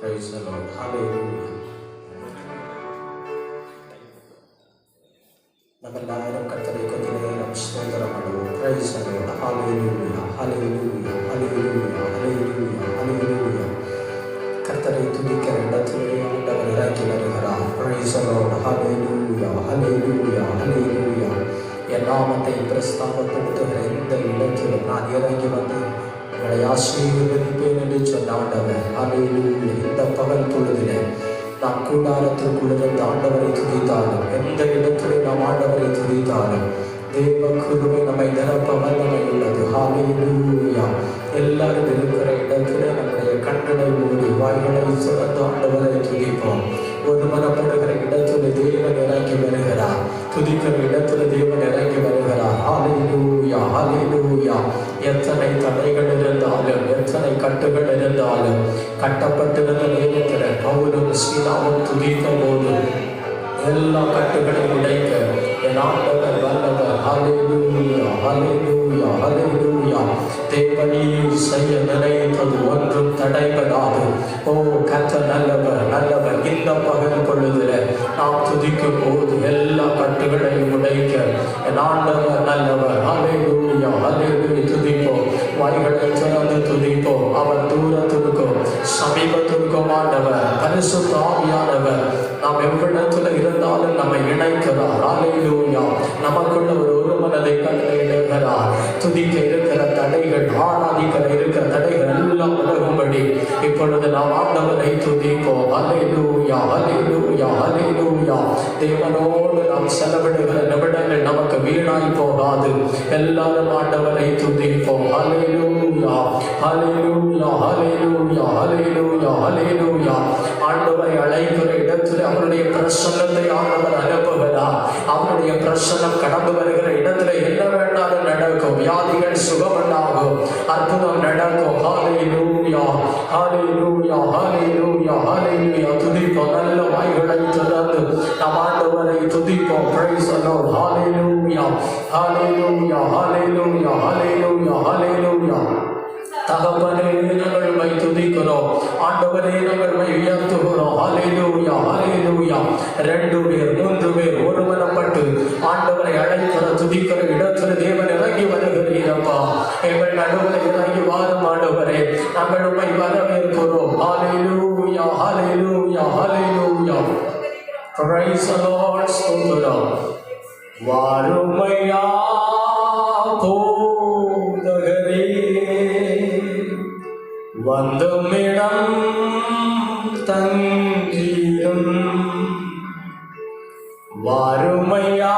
Praise the Lord. Hallelujah. നമ്മളെല്ലാവരും കർത്തരെ കൊഞ്ച നേരം സ്തോത്രം பண்ணுவோம். Praise the Lord. Hallelujah. Hallelujah. Hallelujah. Hallelujah. Hallelujah. கர்த்தரை துதிக்கிற இடத்திலே ஆண்டவர் இறங்கி வருகிறார். Praise the Lord. Hallelujah. Hallelujah. Hallelujah. என் நாமத்தை பிரஸ்தாபப்படுத்துகிற இந்த இடத்தில் நான் இறங்கி வந்து உங்களை ஆசீர்வதிப்பேன் என்று சொன்ன ஆண்டவர். Hallelujah. இந்த பகல் பொழுதிலே நாம் கூடாரத்திற்குள்ளிருந்து ஆண்டவரை துதித்தாலும், எந்த இடத்திலே நாம் ஆண்டவரை துதித்தாலும் தேவ கிருபை நம்மை நிரப்ப வல்லமை உள்ளது. ஹல்லேலூயா. எல்லாரும் இருக்கிற இடத்திலே நம்முடைய கண்களை மூடி வாய்களை திறந்து ஆண்டவரை துதிப்போம். ஒருமனப்படுகிற இடத்துல தேவன் இறங்கி வருகிறார். துதிக்கிற இடத்துல தேவன் இறங்கி வருகிறார். ஹல்லேலூயா. ஹல்லேலூயா. எத்தனை தடைகள் இருந்தாலும், எத்தனை கட்டுகள் இருந்தாலும், கட்டப்பட்டிருந்த நேரத்தில் பவுலும் சீலாவும் துதித்த போது எல்லா கட்டுகளையும் உடைக்க என் ஆண்டவர் வல்லவர். ஹல்லேலூயா. ஹல்லேலூயா. ஹல்லேலூயா. தேவனே செய்ய நினைத்தது ஒன்றும் தடைபடாது. ஓ கர்த்தர் நல்லவர், நல்லவர். இந்த பகல் பொழுதுல நாம் துதிக்கும் போது எல்லா கட்டுகளையும் உடைக்க என் ஆண்டவர் நல்லவர். ஹல்லேலூயா. ஹல்லேலூயா. துதிப்போம், வாய்களை திறந்து துதிப்போம். அவர் தூரத்திற்கும் சமீபத்திற்கும் ஆண்டவர், பரிசுத்த ஆவியானவர் நாம் எவ்விடத்துல இருந்தாலும் நம்மை இணைக்கிறார். ஹல்லேலூயா. நமக்குள்ள ஒரு மனதை கட்டளையிடுகிறார். துதிக்க இருக்கிற தடைகள், ஆராதிக்க இருக்கிற தடைகள் எல்லாம் விலகும்படி இப்பொழுது நாம் ஆண்டவரை துதிப்போம். ஹல்லேலூயா. ஹல்லேலூயா. ஹல்லேலூயா. தேவனோடு நாம் செலவிடுகிற நிமிடங்கள் நமக்கு வீணாய் போகாது. எல்லாரும் ஆண்டவரை துதிப்போம். ஹல்லேலூயா. ஹல்லேலூயா. ஹல்லேலூயா. ஹல்லேலூயா. ஹல்லேலூயா. ஆண்டவரை அழைக்கிற இடத்தில் அவருடைய பிரசன்னத்தை ஆண்டவர் அனுப்புகிறார். அவருடைய பிரசன்னம் கடந்து வருகிற இடத்துல என்ன வேண்டாலும் நடக்கும். வியாதிகள் சுகமண்டாகும், அற்புதம் நடக்கும். ஹல்லேலூயா. ஹல்லேலூயா. ஹல்லேலூயா. ஹல்லேலூயா. துதிப்போம். நல்ல வாய்களை திறந்து நாம் ஆண்டவரை துதிப்போம். Praise the Lord. ஹல்லேலூயா. ஹல்லேலூயா. ஹல்லேலூயா. ஹல்லேலூயா. ஹல்லேலூயா. தகப்பனே நாங்கள் துதிக்கிறோம். ஆண்டவரே நாங்கள் உயர்த்துகிறோம். ஹல்லேலூயா. ஹல்லேலூயா. 2 பேர் 3 பேர் ஒருமனப்பட்டு ஆண்டவரை அழைக்கிற துதிக்கிற இடத்துல தேவன் இறங்கி வருகிறீரப்பா. எங்கள் நடுவில் இறங்கி வாரும் ஆண்டவரே. நாங்கள் உம்மை வரவேற்கிறோம். ஹல்லேலூயா. ஹல்லேலூயா. ஹல்லேலூயா. Praise the Lord. ஸ்தோத்திரம். வாருமையா போதகரே, வந்துமிடம் தங்கியும். வாருமையா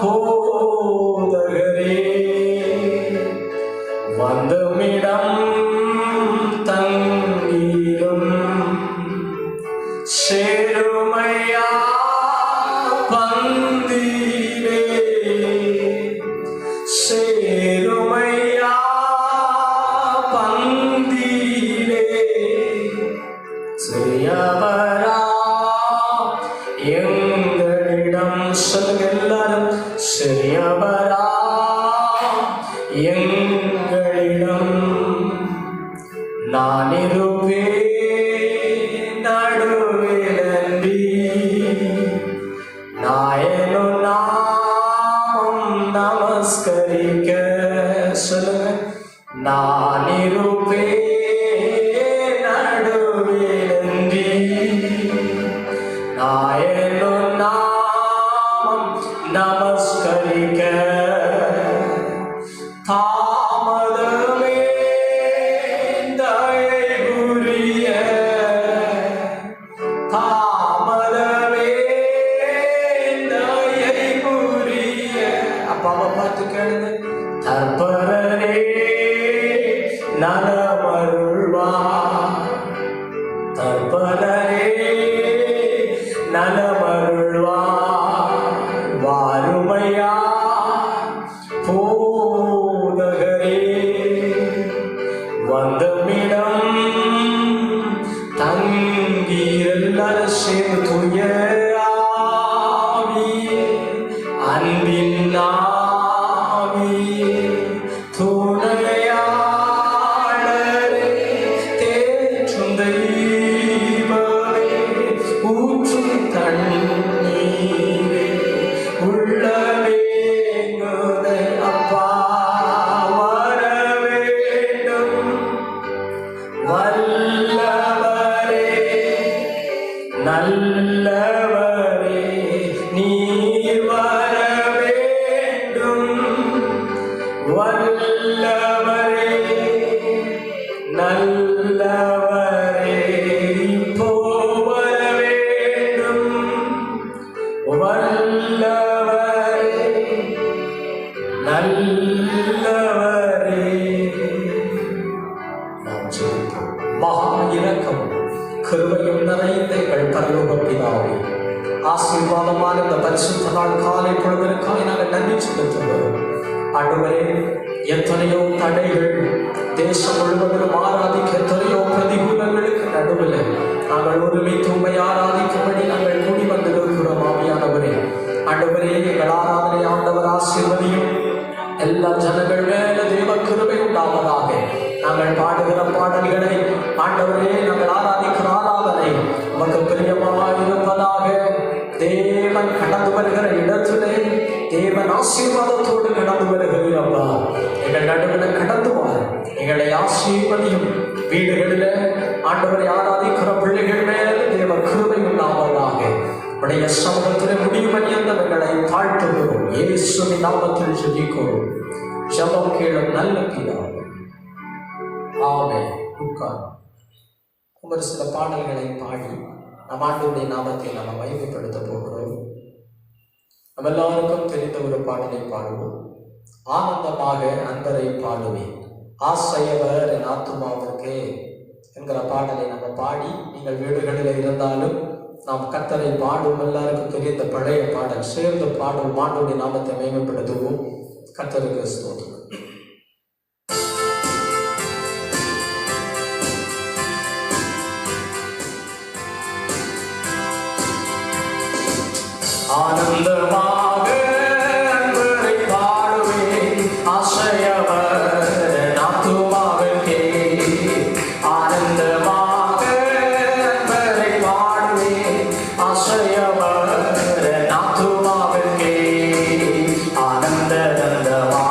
போதகரே, வந்துமிடம் தங்கியும். சேருமையா பந்திலே, சேருமையா பந்திலே. சிறியவரா எங்களிடம் சொல்லுங்க எல்லாரும். சிறியவரா எங்களிடம் நான் இருப்பேன் நடுவிலன்றி. நாயனு நாமம் நமஸ்கரிக்க சொல்லுங்க. நான் இருப்பேன் நடுவிலன்றி. நாயனு நாமம் நமஸ்கரிக்க. தாமதமே தயைக்குரிய, தாமதமே தயைக்குரிய. அப்பாவை பார்த்து கேளுங்க. தற்பரனே நலமருள்வார், தற்பரனே நலமருள்வார். வாருமையா போதகரே, வந்துமிடம் தங்கி. எல்லாரும் சேர்ந்து தூய ஆவியே, அன்பின் ஆவியே, துணையாளரே, தேற்றும் தெய்வமே. கிருபையும் நிறைந்த எங்கள் பரலோக பிதாவே, ஆசீர்வாதமான இந்த பரிசுத்த நாள் காலை பொழுதற்காக நாங்கள் நன்றி செலுத்துகிறோம். ஆண்டவரே, எத்தனையோ தடைகள் தேசம் முழுவதிலும் ஆராதிக்க எத்தனையோ பிரதிகூலங்களுக்கு நடுவில் நாங்கள் ஒருமித்து உண்மை ஆராதிக்கும்படி நாங்கள் கூடி வந்திருக்கிறோம். ஆவியானவரே, ஆண்டவரே, எங்கள் ஆராதனை ஆண்டவர் ஆசீர்வதியும். எல்லா ஜனங்கள் மேல தேவ கிருபை உண்டாவதாக. நாங்கள் பாடுகிற பாடல்களை ஆண்டவரே, நாங்கள் ஆராதிக்கிற ஆராதனை உமக்கு பிரியமாயிருப்பதாக. தேவன் கடந்து வருகிற இடத்திலே தேவன் ஆசீர்வாதத்தோடு கடந்து வருகிறீரப்பா. எங்கள் நடுவில் கடந்து வார எங்களை ஆசீர்வதியும். வீடுகளில் ஆண்டவரை ஆராதிக்கிற பிள்ளைகள் மேல தேவ கிருபை உண்டாவதாக. உடைய சமூகத்திலே முடியும் எங்களை தாழ்த்துகிறோம். இயேசுவின் நாமத்தில் ஜெபிக்கிறோம். ஜெபம் கேளும் நல்ல பிதாவே, ஆமென். ஒரு சில பாடல்களை பாடி நம் ஆண்டவருடைய நாமத்தை நம்ம மையப்படுத்த போகிறோம். நம்ம எல்லாருக்கும் தெரிந்த ஒரு பாடலை பாடுவோம். ஆனந்தமாக அன்பரை பாடுவேன், ஆசையவர் என் ஆத்துமாவுக்கு என்கிற பாடலை நம்ம பாடி, நீங்கள் வீடுகளில் இருந்தாலும் நாம் கர்த்தரை பாடும். எல்லாருக்கும் தெரிந்த பழைய பாடல் சேர்ந்து பாடும். ஆண்டவருடைய நாமத்தை மேம்படுத்துவோம். கர்த்தருக்கு ஸ்தோத்திரம். ஆனந்தமாக அன்பரை பாடுவேன், ஆசையவர் என் ஆத்துமாவுக்கே. ஆனந்தமாக அன்பரை பாடுவேன், ஆசையவர் என் ஆத்துமாவுக்கே. ஆனந்தமாய்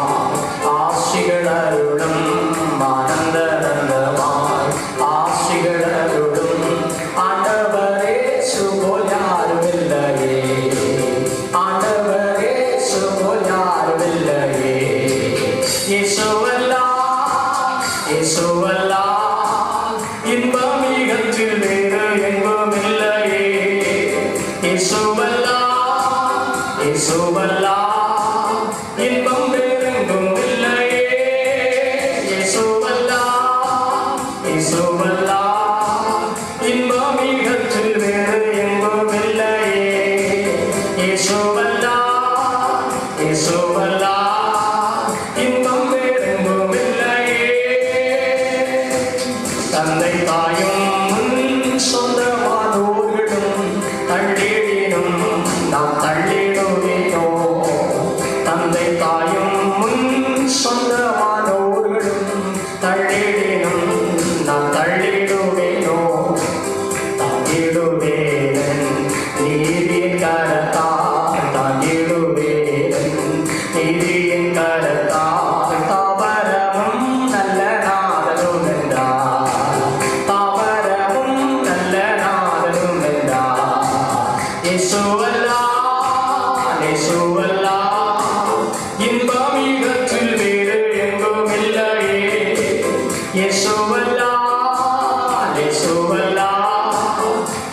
ஆசிகள் அருளும், ஆனந்தமாய் ஆசிகள் அருளும். ஆண்டவரே சுபோல் யாரும் இல்லையே, ஆண்டவரே சுபோல் யாரும் இல்லையே. இயேசுவல்லா இயேசுவல்லா இன்பம் மிகத்தில் வேறு எங்கும் இல்லையே. இயேசுவல்லா இயேசுவல்லா இன்பம் வேறெங்கும் இல்லையே. இயேசுவல்லா இயேசுவல்லா இன்பம் மிகத்தில் வேறு எங்கும் இல்லையே. இயேசுவல்லா இயேசுவல்லா இன்பம் வேறெங்கும் இல்லையே. தந்தை தாயும் சொந்தமானோர்களும் தள்ளிடினும் நாம் தள்ளிடுவேனோ. தந்தை தாயும் சொந்தமானோர்களும் தள்ளிடினும் நாம் தள்ளிடுவேனோ. தாங்கிடுவேன் நீதியின் கரத்தால், தாங்கிடுவேன் நீதியின் கரத்தால். தாவரமும் நல்ல நாதனும் என்றார், தாவரமும் நல்ல நாதனும் என்றார். இயேசுவல்லா இயேசுவல்லா இன்பம் மிகத்தில் வேறு எங்கும் இல்லையே. இயேசுவல்லா இயேசுவல்லா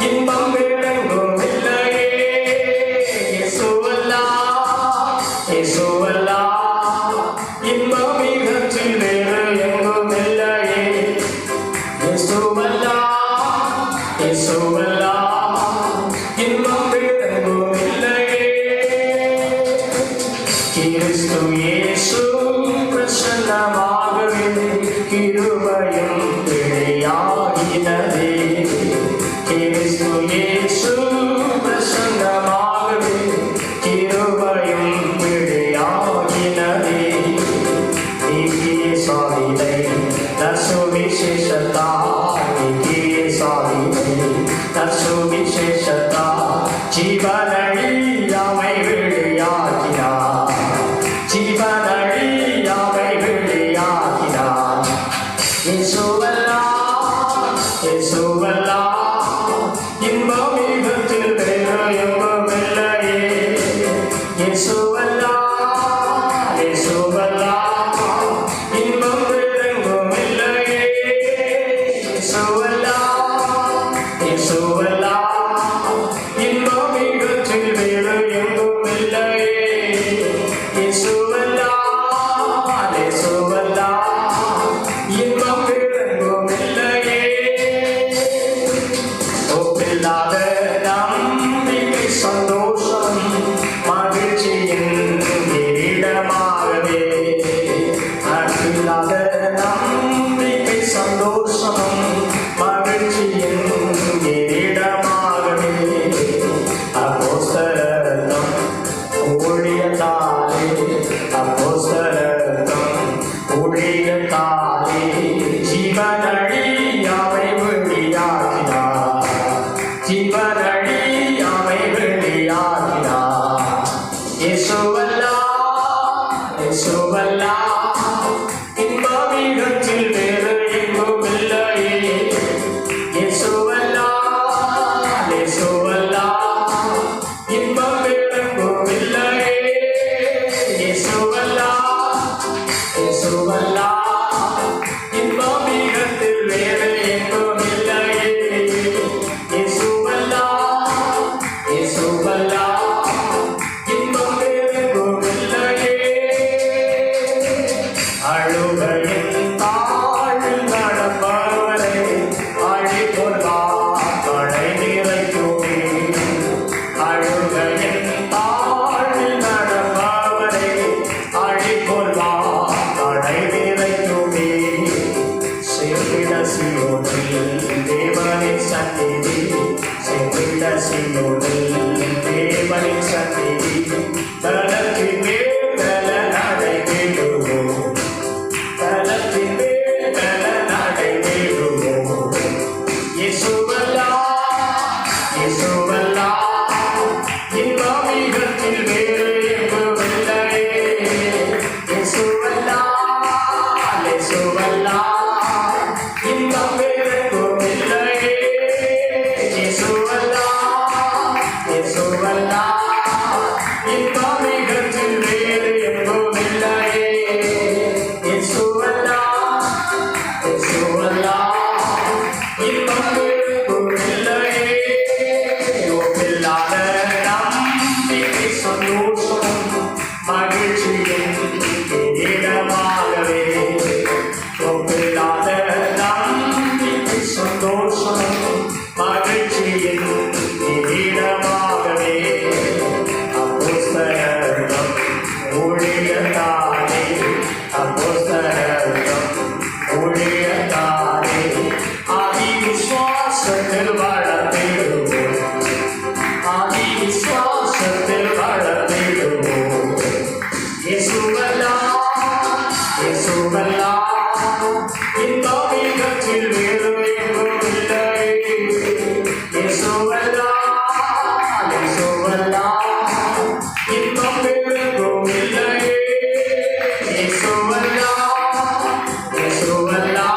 இன்பம் வேறெங்கும் இல்லையே. இயேசுவல்லா இயேசுவல்லா இன்பம் மிகத்தில் வேறு எங்கும் இல்லையே. இயேசுவல்லா இயேசுவல்லா இன்பம் வேறெங்கும் இல்லையே. கிறிஸ்து இயேசு பிரசன்னமாகவே கிருபையும் பிழையாகினதே. கிறிஸ்து இயேசு பிரசன்னமாகவே கிருபையும் பிழையாகினதே. நீக்கிய சாதிதை நற்சுவிசேஷத்தா, நீக்கிய சாதிதை நற்சுவிசேஷத்தா. ஜீவனழி யாமை வெளியாகினார், ஜீவனழி யாமை வெளியாகினார். இயேசுவல்லா இயேசுவல்லா இன்பம் மிகத்தில் வேறு எங்கும் இல்லையே. இயேசுவல்லா இயேசுவல்லா இன்பம் வேறெங்கும் இல்லையே. இயேசுவல்லா இயேசுவல்லா இன்பம் மிகத்தில் வேறு எங்கும் இல்லையே. இயேசுவல்லா இயேசுவல்லா இன்பம் வேறெங்கும் இல்லையே. ஒப்பில்லாத நம்பிக்கை சந்தோஷம் மகிழ்ச்சியின் கிரீடமாகவே ஒப்பில்லாத நம்பிக்கை சந்தோஷம் மகிழ்ச்சியின் கிரீடமாகவே அப்போஸ்தலர் ஊழியத்தாலே அப்போஸ்தலர் ஊழியத்தாலே ஜீவனழியாமை வெளியாக்கினார் ஜீவனழியாமை வெளியாக்கினார் இயேசுவல்லா இயேசுவல்லா இன்பமிகத்தில் வேறு எங்கும் இல்லையே இயேசுவல்லா இயேசுவல்லா இன்பம் வேறெங்கும் இல்லையே இயேசுவல்லா இயேசுவல்லா இன்பமிகத்தில் வேறு எங்கும் இல்லையே இயேசுவல்லா இயேசுவல்லா இன்பம் வேறெங்கும் இல்லையே அழுகையின் தாழில் நடப்பவரை அழிப்பொருளால் கடை நிறைக்குமே அழுகையின் தாழில் நடப்பவரை அழிப்பொருளால் கடை நிறைக்குமே செவ்விட சியோனில் தேவனின் சந்நிதி செவ்விட சியோனில் தேவனின் சந்நிதி தலத்தின் மேல் தல நடைபெறுவோம் தலத்தின் மேல் தல நடைபெறுவோம் இயேசுவல்லா இயேசுவல்லா இன்பமிகத்தில் வேறு எங்கும் இல்லையே இயேசுவல்லா இயேசுவல்லா இன்பம் வேறெங்கும் இல்லையே இயேசுவல்லா இயேசுவல்லா இன்பமிகத்தில் வேறு எங்கும் இல்லையே இயேசுவல்லா இயேசுவல்லா இன்பம் வேறெங்கும் இல்லையே ஒப்பில்லாத நம்பிக்கை சந்தோஷம் மகிழ்ச்சியின் கிரீடமாகவே ஒப்பில்லாத நம்பிக்கை சந்தோஷம் மகிழ்ச்சியின் கிரீடமாகவே அப்போஸ்தலர் ஊழியத்தாலே அப்போஸ்தலர் ஊழியத்தாலே ஆதி விசுவாசத்தில் வளர்ந்திடுவோம் ஆதி விசுவாசத்தில் வளர்ந்திடுவோம் இயேசுவல்லா இயேசுவல்லா இன்பமிகத்தில் வேறு எங்கும் இல்லையே இயேசுவல்லா இயேசுவல்லா இன்பம் வேறெங்கும் இல்லையே இயேசுவல்லா இயேசுவல்லா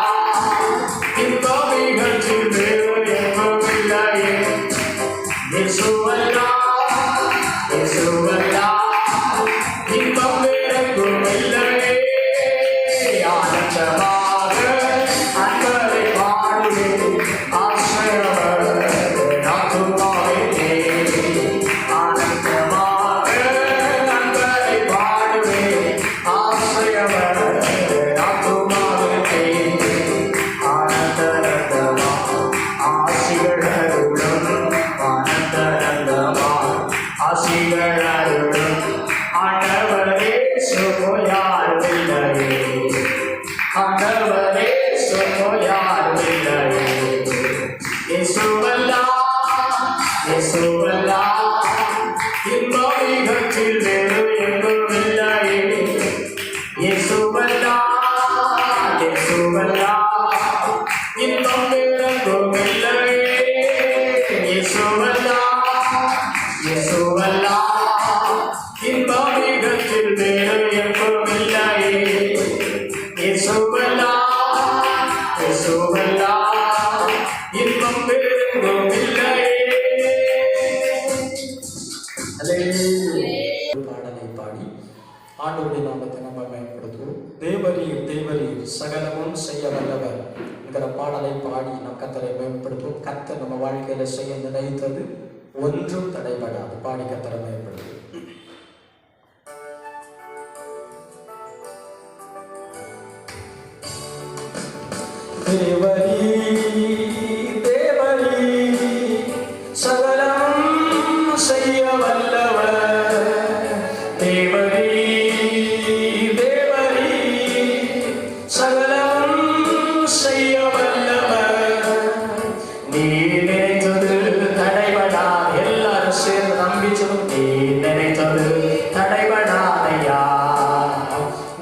இன்பமிகத்தில் வேறு எங்கும் இல்லையே இயேசுவல்லா இயேசுவல்லா இன்பம் வேறெங்கும் இல்லையே ஆனந்தமாக அன்பரை பாடுவேன் ஆசிரியவர் ஆத்துமாவே ஆனந்தமாக அன்பரை பாடுவேன் ஆசிரியவர் ஆத்துமாவே ஆனந்தரங்கமா ஆசிகளருடன் ஆனந்தரங்கமா ஆசிகளருடன் ஆண்டவரே சுமையாருமில்லையே ஆண்டவரே சுமையாருமில்லையே இயேசுவல்லா இயேசுவல்லா இன்பமிகத்தில் வேறு எங்கும் இல்லையே இயேசுவல்லா இயேசுவல்லா இன்பம் வேறெங்கும் இல்லையே இயேசுவல்லா இயேசுவல்லா இன்பமிகத்தில் வேறு எங்கும் இல்லையே இயேசுவல்லா இயேசுவல்லா இன்பம் வேறெங்கும் இல்லையே பாடலை பாடி ஆண்டவருடைய நாமத்தை நம்ம மேம்படுத்துவோம். தேவரீர் தேவரீர் சகலமும் செய்ய வல்லவர் என்கிற பாடலை பாடி நம் கர்த்தரை மேம்படுத்துவோம். கர்த்தர் நம்ம வாழ்க்கையில செய்ய நினைத்தது ஒன்றும் தடைபடாது. பாடி கர்த்தரை மேம்படுத்துவோம். தேவரீர் தேவரீர் நினைத்தது தடைபடாது. எல்லாரும் சேர்ந்து நம்பி சொல்லும், நீ நினைத்தது தடைபடாதையா,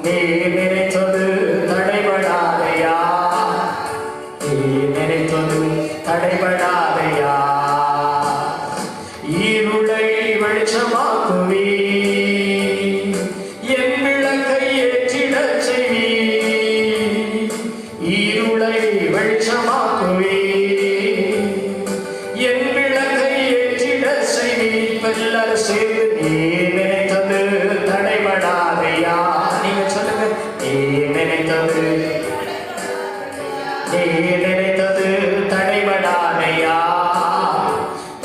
நீ நினைத்தது தடைபடாதையா, நீ நினைத்தது தடைபடாதையா. இருளை வெளிச்சமாக்குவி, என் விளக்கை ஏற்றிடச் செய்வி, இருளை வெளிச்சமாக்குவி, என் விளக்கை ஏற்றிடச் செய்வி. எல்லாரும் சேர்ந்து நீ நினைத்தது தடைபடாதையா. நீங்க சொல்லுங்க, நீ நினைத்தது, நீ நினைத்தது தடைபடாதையா,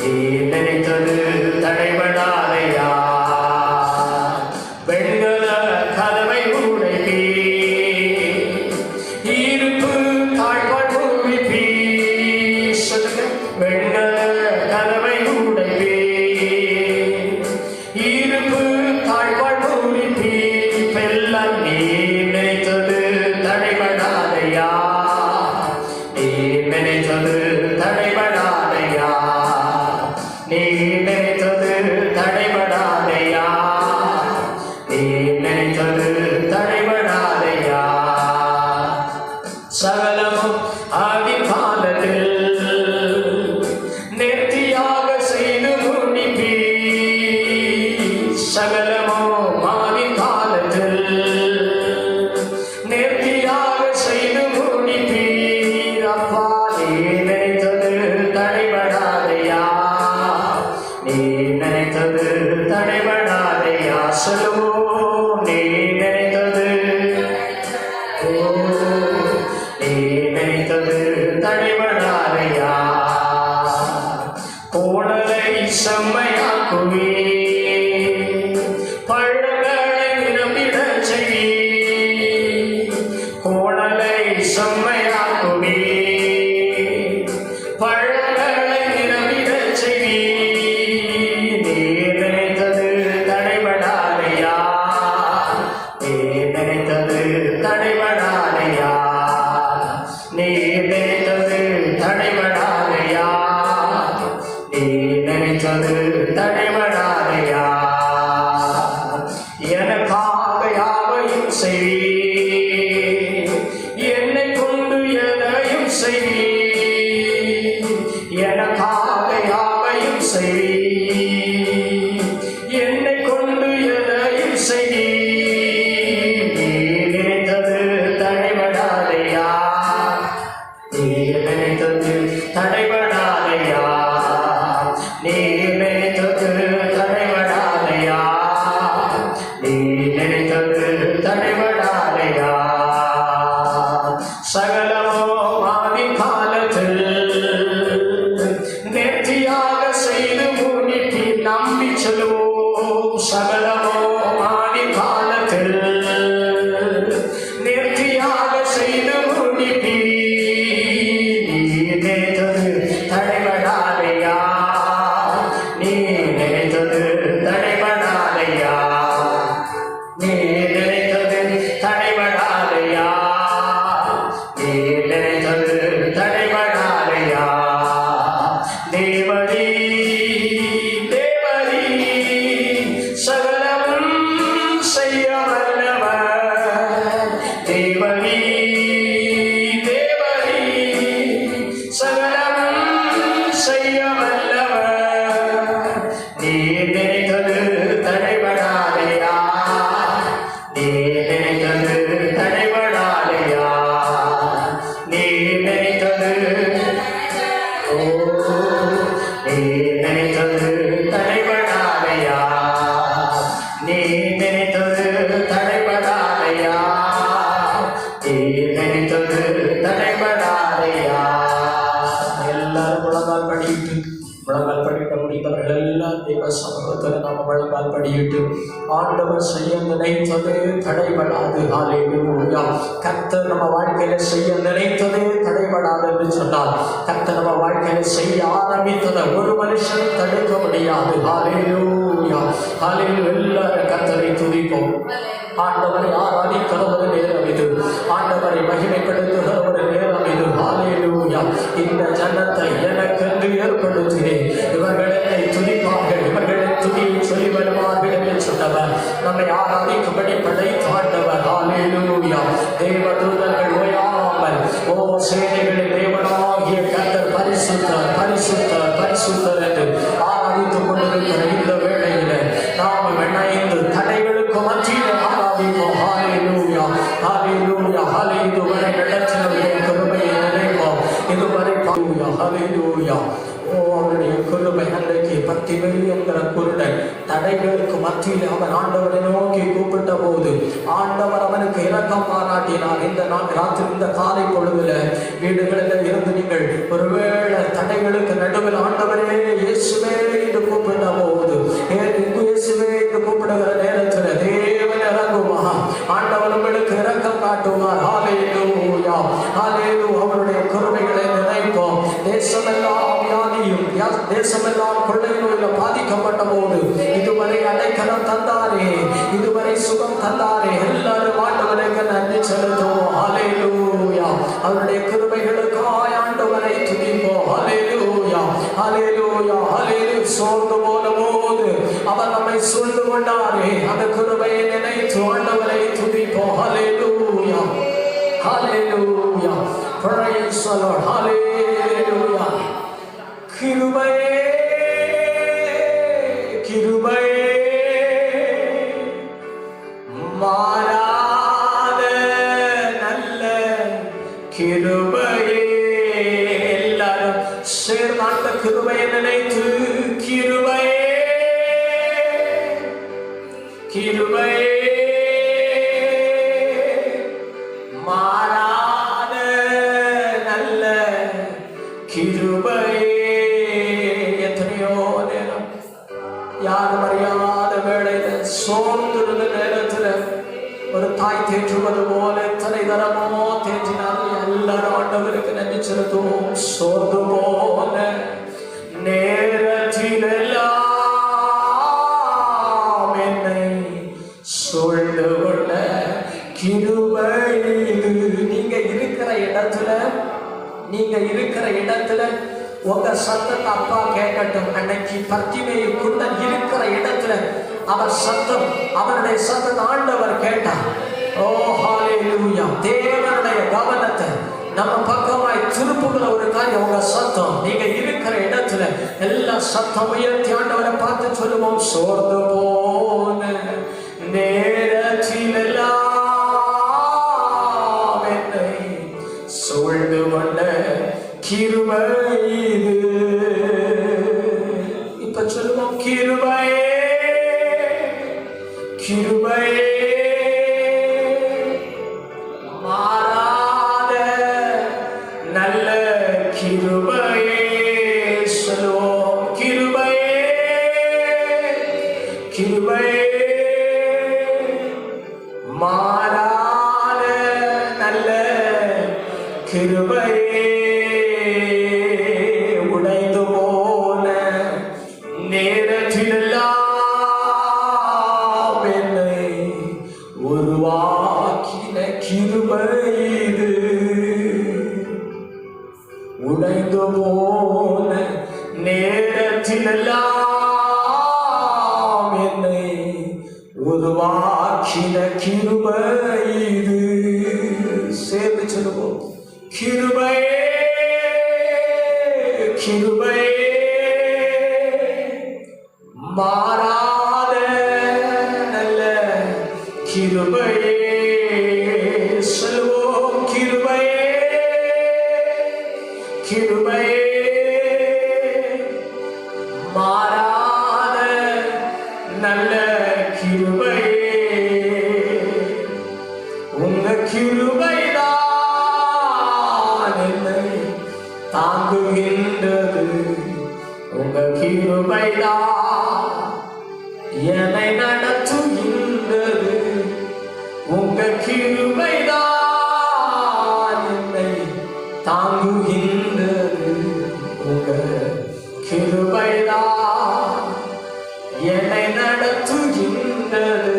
நீ நினைத்தது தடைபடாதையா. வெண்கல கதவை உடைப்பி, இருப்பு தாழ்வாள் உரிப்பி. சொல்லுங்க, வெண்கல கதவை உடைப்பி, இருப்பு தாழ்வாள் உரிப்பி. எல்லாம் நீ நினைத்தது தடைபடாதையா, நீ நினைத்தது தடைபடாதையா, நீ நினைத்தது தடைபடாதையா, நீ நினைத்தது தடைபடாதையா. சகலமும் ஆதி காலத்தில் நேர்த்தியாக செய்து முடிப்பி, சகலமும் ஆதி காலத்தில் நேர்த்தியாக செய்து முடிப்பி. அப்பா நீ நினைத்தது தடைபடாதையா, நீ நினைத்தது தடைபடாதையா. சொல்லுவோம், நீ நினைத்தது, நீ நினைத்தது தடைபடாதையா. கோணலை செம்மையாக்குவி, பழங்களை நிரம்பிடச் செய்வி, கோணலை செம்மையாக்குவி, பழங்களை நிரம்பிடச் செய்வி. நீ நினைத்தது தடைபடாதையா, நீ நினைத்தது தடைபடாதையா, நீ நினைத்தது தடைபடாதையா, நீ நினைத்தது தடைபடாதையா. எனக்காக யாவையும் செய்வி, என்னை கொண்டு எதையும் செய்வி, எனக்காக யாவையும் செய்வி, என்னை கொண்டு எதையும் செய்வி. நீ நினைத்தது தடைபடாதையா, நீ நினைத்தது தடைபடாதையா, நீ நினைத்தது தடைபடாதையா, நீ நினைத்தது தடைபடாதையா. சகலமோ ஆதி காலத்தில் நேர்த்தியாக செய்து முடிப்பி. நம்பி சொல்லுவோம், சகலமோ ஆதி காலத்தில் நேர்த்தியாக செய்து முடிப்பி. நீ நினைத்தது தடைபடாதையா, நீ நினைத்தது தடைபடாதையா, நீ நினைத்தது தடைபடாதையா, நீ நினைத்தது தடைபடாதையா. தேவரீ தேவரீ சகலம் செய்ய வல்லவர், தேவரீ தேவரீ சகலம் செய்ய வல்லவர். நீ நினைத்தது தடைபடாதையா, நீ நினைத்தது தடைபடாதையா, நீ நினைத்தது, ஓ நீ நினைத்தது தடைபடாதையா, நீ நினைத்தது தடைபடாதையா, நீ நினைத்தது தடைபடாதையா. எல்லாரும் முழங்கால் படியிட்டு, முழங்கால் படிக்க முடிந்தவர்கள் எல்லாம் தேவ சமூகத்தில் நாம் முழங்கால் படியிட்டு, ஆண்டவர் செய்ய நினைத்தது தடைபடாது. ஹல்லேலூயா. கர்த்தர் நம்ம வாழ்க்கையில செய்ய நினைத்தது தடைபடாது என்று சொன்னார். கர்த்தர் நம்ம வாழ்க்கையில செய்ய ஆரம்பித்ததை ஒரு மனுஷன் தடுக்க முடியாது. ஹல்லேலூயா, ஹல்லேலூயா. எல்லாரும் கர்த்தரை துதிப்போம். ஆண்டவரை ஆராதிக்கிற ஒரு நேரம் இது. ஆண்டவரை மகிமைப்படுத்துகிற ஒரு நேரம் இது. ஹல்லேலூயா. இந்த ஜனத்தை எனக்கென்று ஏற்படுத்தினேன், இவர்கள் என்னை துதிப்பார்கள், இவர்களை துதியை சொல்லி வருவார்கள் என்று சொன்னவர், நம்மை ஆராதிக்கும்படி படைத்த ஆண்டவர். ஹல்லேலூயா. தேவதூதர்கள் ஓயாமல் ஓ சேனைகளின் தேவனாகிய கர்த்தர் பரிசுத்தர் பரிசுத்தர் பரிசுத்தர் என்று ஆராதித்துக் கொண்டிருக்கிற இந்த வேளையில நாம் இணைந்து தடைகளுக்கு மத்தியில் ஆராதிப்போம். ஹல்லேலூயா ஹல்லேலூயா ஹல்லேலூயா. இதுவரை நடத்தினுடைய கிருபையை நினைப்போம். இதுவரை ஹல்லேலூயா. ஓ அவருடைய கிருபை. அன்றைக்கு 10 என்கிற குருடன் தடைகளுக்கு மத்தியில் அவன் ஆண்டவரை நோக்கி கூப்பிட்ட போது ஆண்டவர் அவனுக்கு இரக்கம் பாராட்டினார். இந்த ராத்திரி இந்த காலை பொழுதுல வீடுகளில் இருந்து நீங்கள் ஒருவேளை தடைகளுக்கு நடுவில் ஆண்டவரே இயேசுவே என்று கூப்பிட்ட போது, இயேசுவே என்று கூப்பிடுகிற நேரத்தில் தேவன் இறங்குமா, ஆண்டவர் உங்களுக்கு இரக்கம் காட்டுவார். ஹல்லேலூயா ஹல்லேலூயா. அவருடைய கிருபைகளை நினைப்போம். தேசமெல்லாம் வியாதியும் தேசமெல்லாம் கொள்ளை நோயில் பாதிக்கப்பட்ட போது இதுவரை அடைக்கலம் தந்தாரே, இதுவரை சுகம் தந்தாரே, எல்லாரும் ஆண்டவருக்கு நன்றி செலுத்துவோம். ஹல்லேலூயா. அவருடைய கிருபைகளுக்காய் ஆண்டவரை துதிப்போம். ஹல்லேலூயா ஹல்லேலூயா ஹல்லேலூயா. சோர்ந்து போன போது அவர் நம்மை சூழ்ந்து கொண்டாரே, அந்த கிருபையை நினைத்து ஆண்டவரை துதிப்போம். ஹல்லேலூயா ஹல்லேலூயா. Praise the Lord. Hallelujah. கிருபையே கிருபையே மாறாத நல்ல கிருபையே. எல்லாரும் சேர்ந்து அந்த கிருபையை நினைத்து கிருபையே கிருபையே மாறாத நல்ல கிருபையே. எத்தனையோ நேரம் யாரும் அறியாத வேளையில சோர்ந்திருந்த நேரத்துல ஒரு தாய் தேற்றுவது போல எத்தனை தரமோ தேற்றினார்கள். எல்லாரும் ஆண்டவருக்கு நன்றி செலுத்துவோம். சோர்ந்து போன நேரத்திலெல்லாம் என்னை சூழ்ந்து கொண்ட கிருபை. நீங்க இருக்கிற இடத்துல உங்க சத்தத்தை அப்பா கேட்கட்டும். அன்னைக்கு பர்த்திமேயு குருடன் இருக்கிற இடத்துல அவர் சத்தம், அவருடைய சத்தத்தை ஆண்டவர் கேட்டார். ஓ ஹல்லேலூயா. தேவனுடைய கவனத்தை நம்ம பக்கமாய் திருப்புகிற ஒரு காரியம் உங்க சத்தம். நீங்க இருக்கிற இடத்துல எல்லா சத்தம் உயர்த்தி ஆண்டவரை பார்த்து சொல்லுவோம். சோர்ந்து போன நேரத்திலெல்லாம் என்னை சூழ்ந்து கொண்ட கிருபை இது. இப்ப சொல்லுவோம். கிருபையே கிருபையே மாறாத நல்ல கிருபையே. சொல்லுவோம். கிருபையே கிருபையே மாறாத நல்ல கிருபையே. உடைந்து போன நேரத்திலெல்லாம் என்னை உருவாக்கின கிருபை இது. உடைந்து போன நேரத்திலெல்லாம் என்னை உருவாக்கின கிருபை இது. சேர்ந்து சொல்லுவோம். கிருபையே கிருபையே மாறாத நல்ல கிருபையே. சொல்லுவோம். கிருபையே கிருபையே மாறாத நல்ல கிருபையே. உங்க கிருபைதான் என்னை தாங்குகின்றது. உங்க கிருபைதான் என்னை நடத்துகின்றது. உங்க கிருபைதான் என்னை தாங்குகின்றது. உங்க கிருபைதான் என்னை நடத்துகின்றது.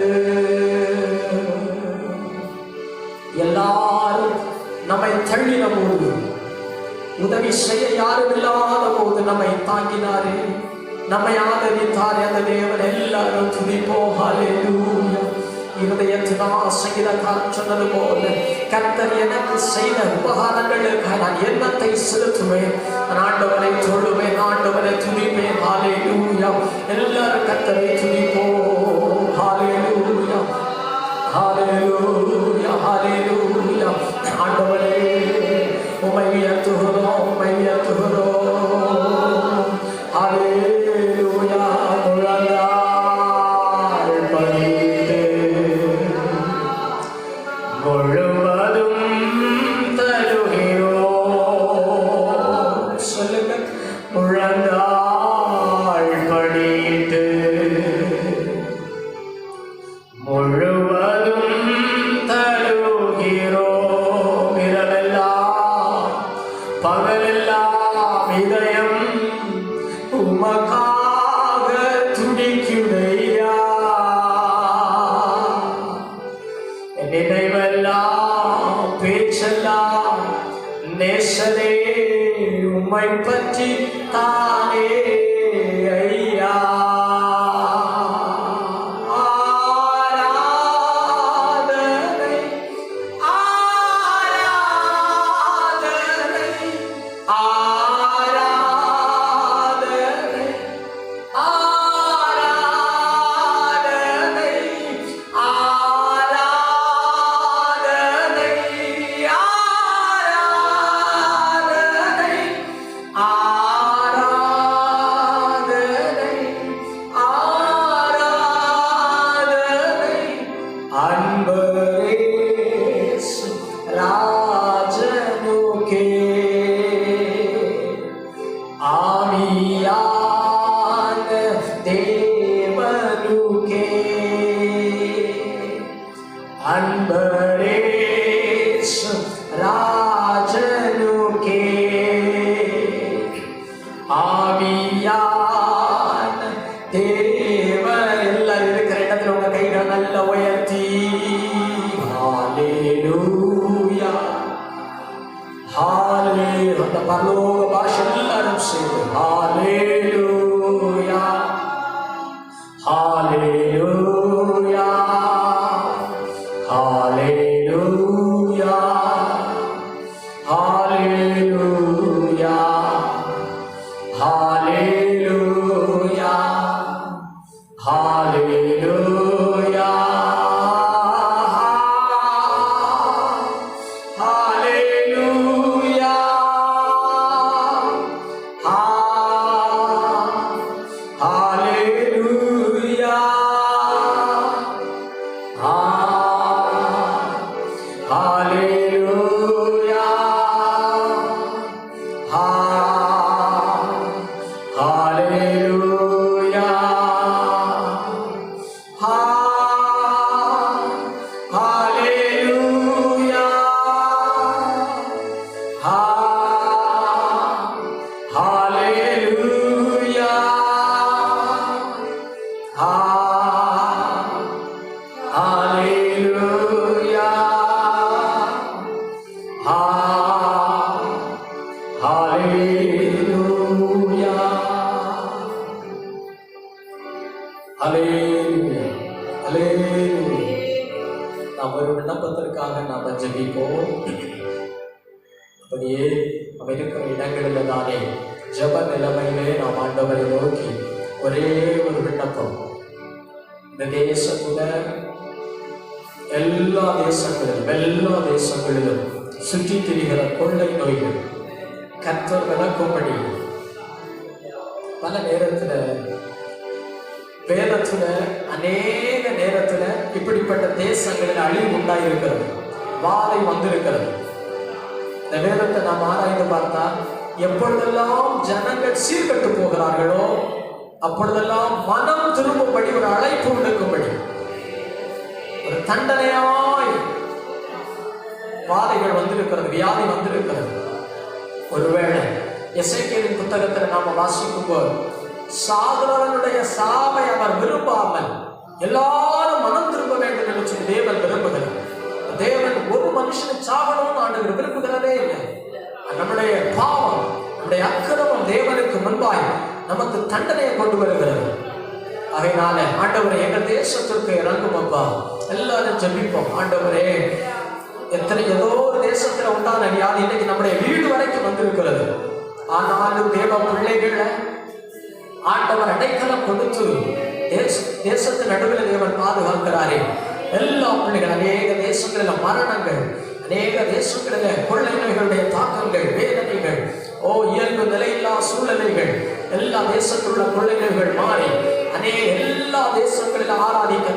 செய்ய யாரும் இல்லாத போது நம்மை தாங்கினாரே, நம்மை ஆதரித்தாரே அந்த தேவன். எல்லாரும் துதிப்போம். ஹல்லேலூயா. இருதயத்தினால் சங்கீதக்காரன் சொன்னது போல, கர்த்தர் எனக்கு செய்த உபகாரங்களுக்கு நான் எண்ணத்தை செலுத்துவேன், ஆண்டவரை தொழுவேன், ஆண்டவரை துதிப்பேன். ஹல்லேலூயா. எல்லாரும் கர்த்தரை துதிப்போம். ஹல்லேலூயா, ஹல்லேலூயா, ஹல்லேலூயா. ஆண்டவரே உம்மை உயர்த்துகிறோம், உம்மை உயர்த்துகிறோம். ஹல்லேலூயா. முழுவதும் தருகிறோம். சொல்லுங்க. முழந்தாள் படித்து முழுவதும் தருகிறோம். இரவெல்லாம் பகலெல்லாம் இதயம் உமக்காக துடிக்குதையா. நினைவெல்லாம் பேச்செல்லாம் நேசரே உம்மை பற்றி தானே ஐயா. ஆராதனை ஆராதனை ஆராதனை ஆராதனை ஆராதனை ஆராதனை ஆராதனை ஆராதனை அன்பரேசு ராஜனுக்கே ஆவியான தேவனுக்கே அன்பரேசு ராஜனுக்கே ஆவியான தேவ. எல்லாம் இருக்கிற இடத்துல உங்க கைகள் நல்ல உயர்த்தி ஹல்லேலூயா, ஹல்லேலூயா. அந்த பரலோக பாஷை எல்லாரும் சேர்ந்து ஹல்லேலூயா, ஹல்லேலூயா, ஹல்லேலூயா, ஹல்லேலூயா, ஹல்லேலூயா, ஹல்லேலூயா, ஹல்லேலூயா, ஹல்லேலூயா, ஹல்லேலூயா, ஹல்லேலூயா, ஹல்லேலூயா, ஹல்லேலூயா, ஹல்லேலூயா, ஹல்லேலூயா, ஹல்லேலூயா, ஹல்லேலூயா. நாம் ஒரு விண்ணப்பத்திற்காக நாம் ஜெபிப்போம். அப்படியே நாம் இருக்கிற இடங்களில் தானே ஜெப நிலைமையிலே நாம் ஆண்டவரை நோக்கி ஒரே ஒரு விண்ணப்பம். இந்த தேசத்துல எல்லா தேசங்களிலும் சுற்றி திரிகிற கொள்ளை நோய்கள் கர்த்தர் விளக்கும்படி பல நேரத்துல வேதத்துல அநேக நேரத்துல இப்படிப்பட்ட தேசங்களில் அழிவு உண்டாயிருக்கிறது, வாதை வந்திருக்கிறது. இந்த வேதத்தை நாம் ஆராய்ந்து பார்த்தா எப்பொழுதெல்லாம் ஜனங்கள் சீர்கட்டு போகிறார்களோ அப்பொழுதெல்லாம் மனம் திரும்பும்படி ஒரு அழைப்பு விடுக்கும்படி ஒரு தண்டனையாய் வாதைகள் வந்திருக்கிறது, வியாதி வந்திருக்கிறது. ஒருவேளை எசேக்கியேலின் புத்தகத்தில் நாம வாசிக்கும் போது சாதவனுடைய சாவை அவர் விரும்பாமல் எல்லாரும் மனம் திரும்ப வேண்டும் என்று சொல்லி தேவன் விரும்புகிறார். தேவன் ஒரு மனுஷனை சாகணும்னு ஆண்டவர் விரும்புகிறதே இல்லை. நம்முடைய பாவம் நம்முடைய அக்கிரமம் தேவனுக்கு முன்பாய் நமக்கு தண்டனையை கொண்டு வருகிறது. அதனால ஆண்டவரே எங்கள் தேசத்திற்கு இறங்கும் அப்பா. எல்லாரும் ஜெபிப்போம். ஆண்டவரே, ஏதோ ஒரு தேசத்துல உண்டான வியாதி இன்னைக்கு நம்முடைய வீடு வரைக்கும் வந்திருக்கிறது. ஆனாலும் தேவ பிள்ளைகளை ஆண்டவர் அடைக்கலம் கொடுத்து தேசத்தின் நடுவில் தேவன் பாதுகாக்கிறாரே. எல்லா பிள்ளைகள் அநேக தேசங்களில மரணங்கள், அநேக தேசங்களில கொள்ளை நோய்களுடைய தாக்கங்கள், வேதனைகள், இயல்பு நிலையில்லா சூழ்நிலைகள், எல்லா தேசத்துள்ள கொள்ளை நோய்கள் மாறி எல்லா தேசங்களில் ஆராதிக்க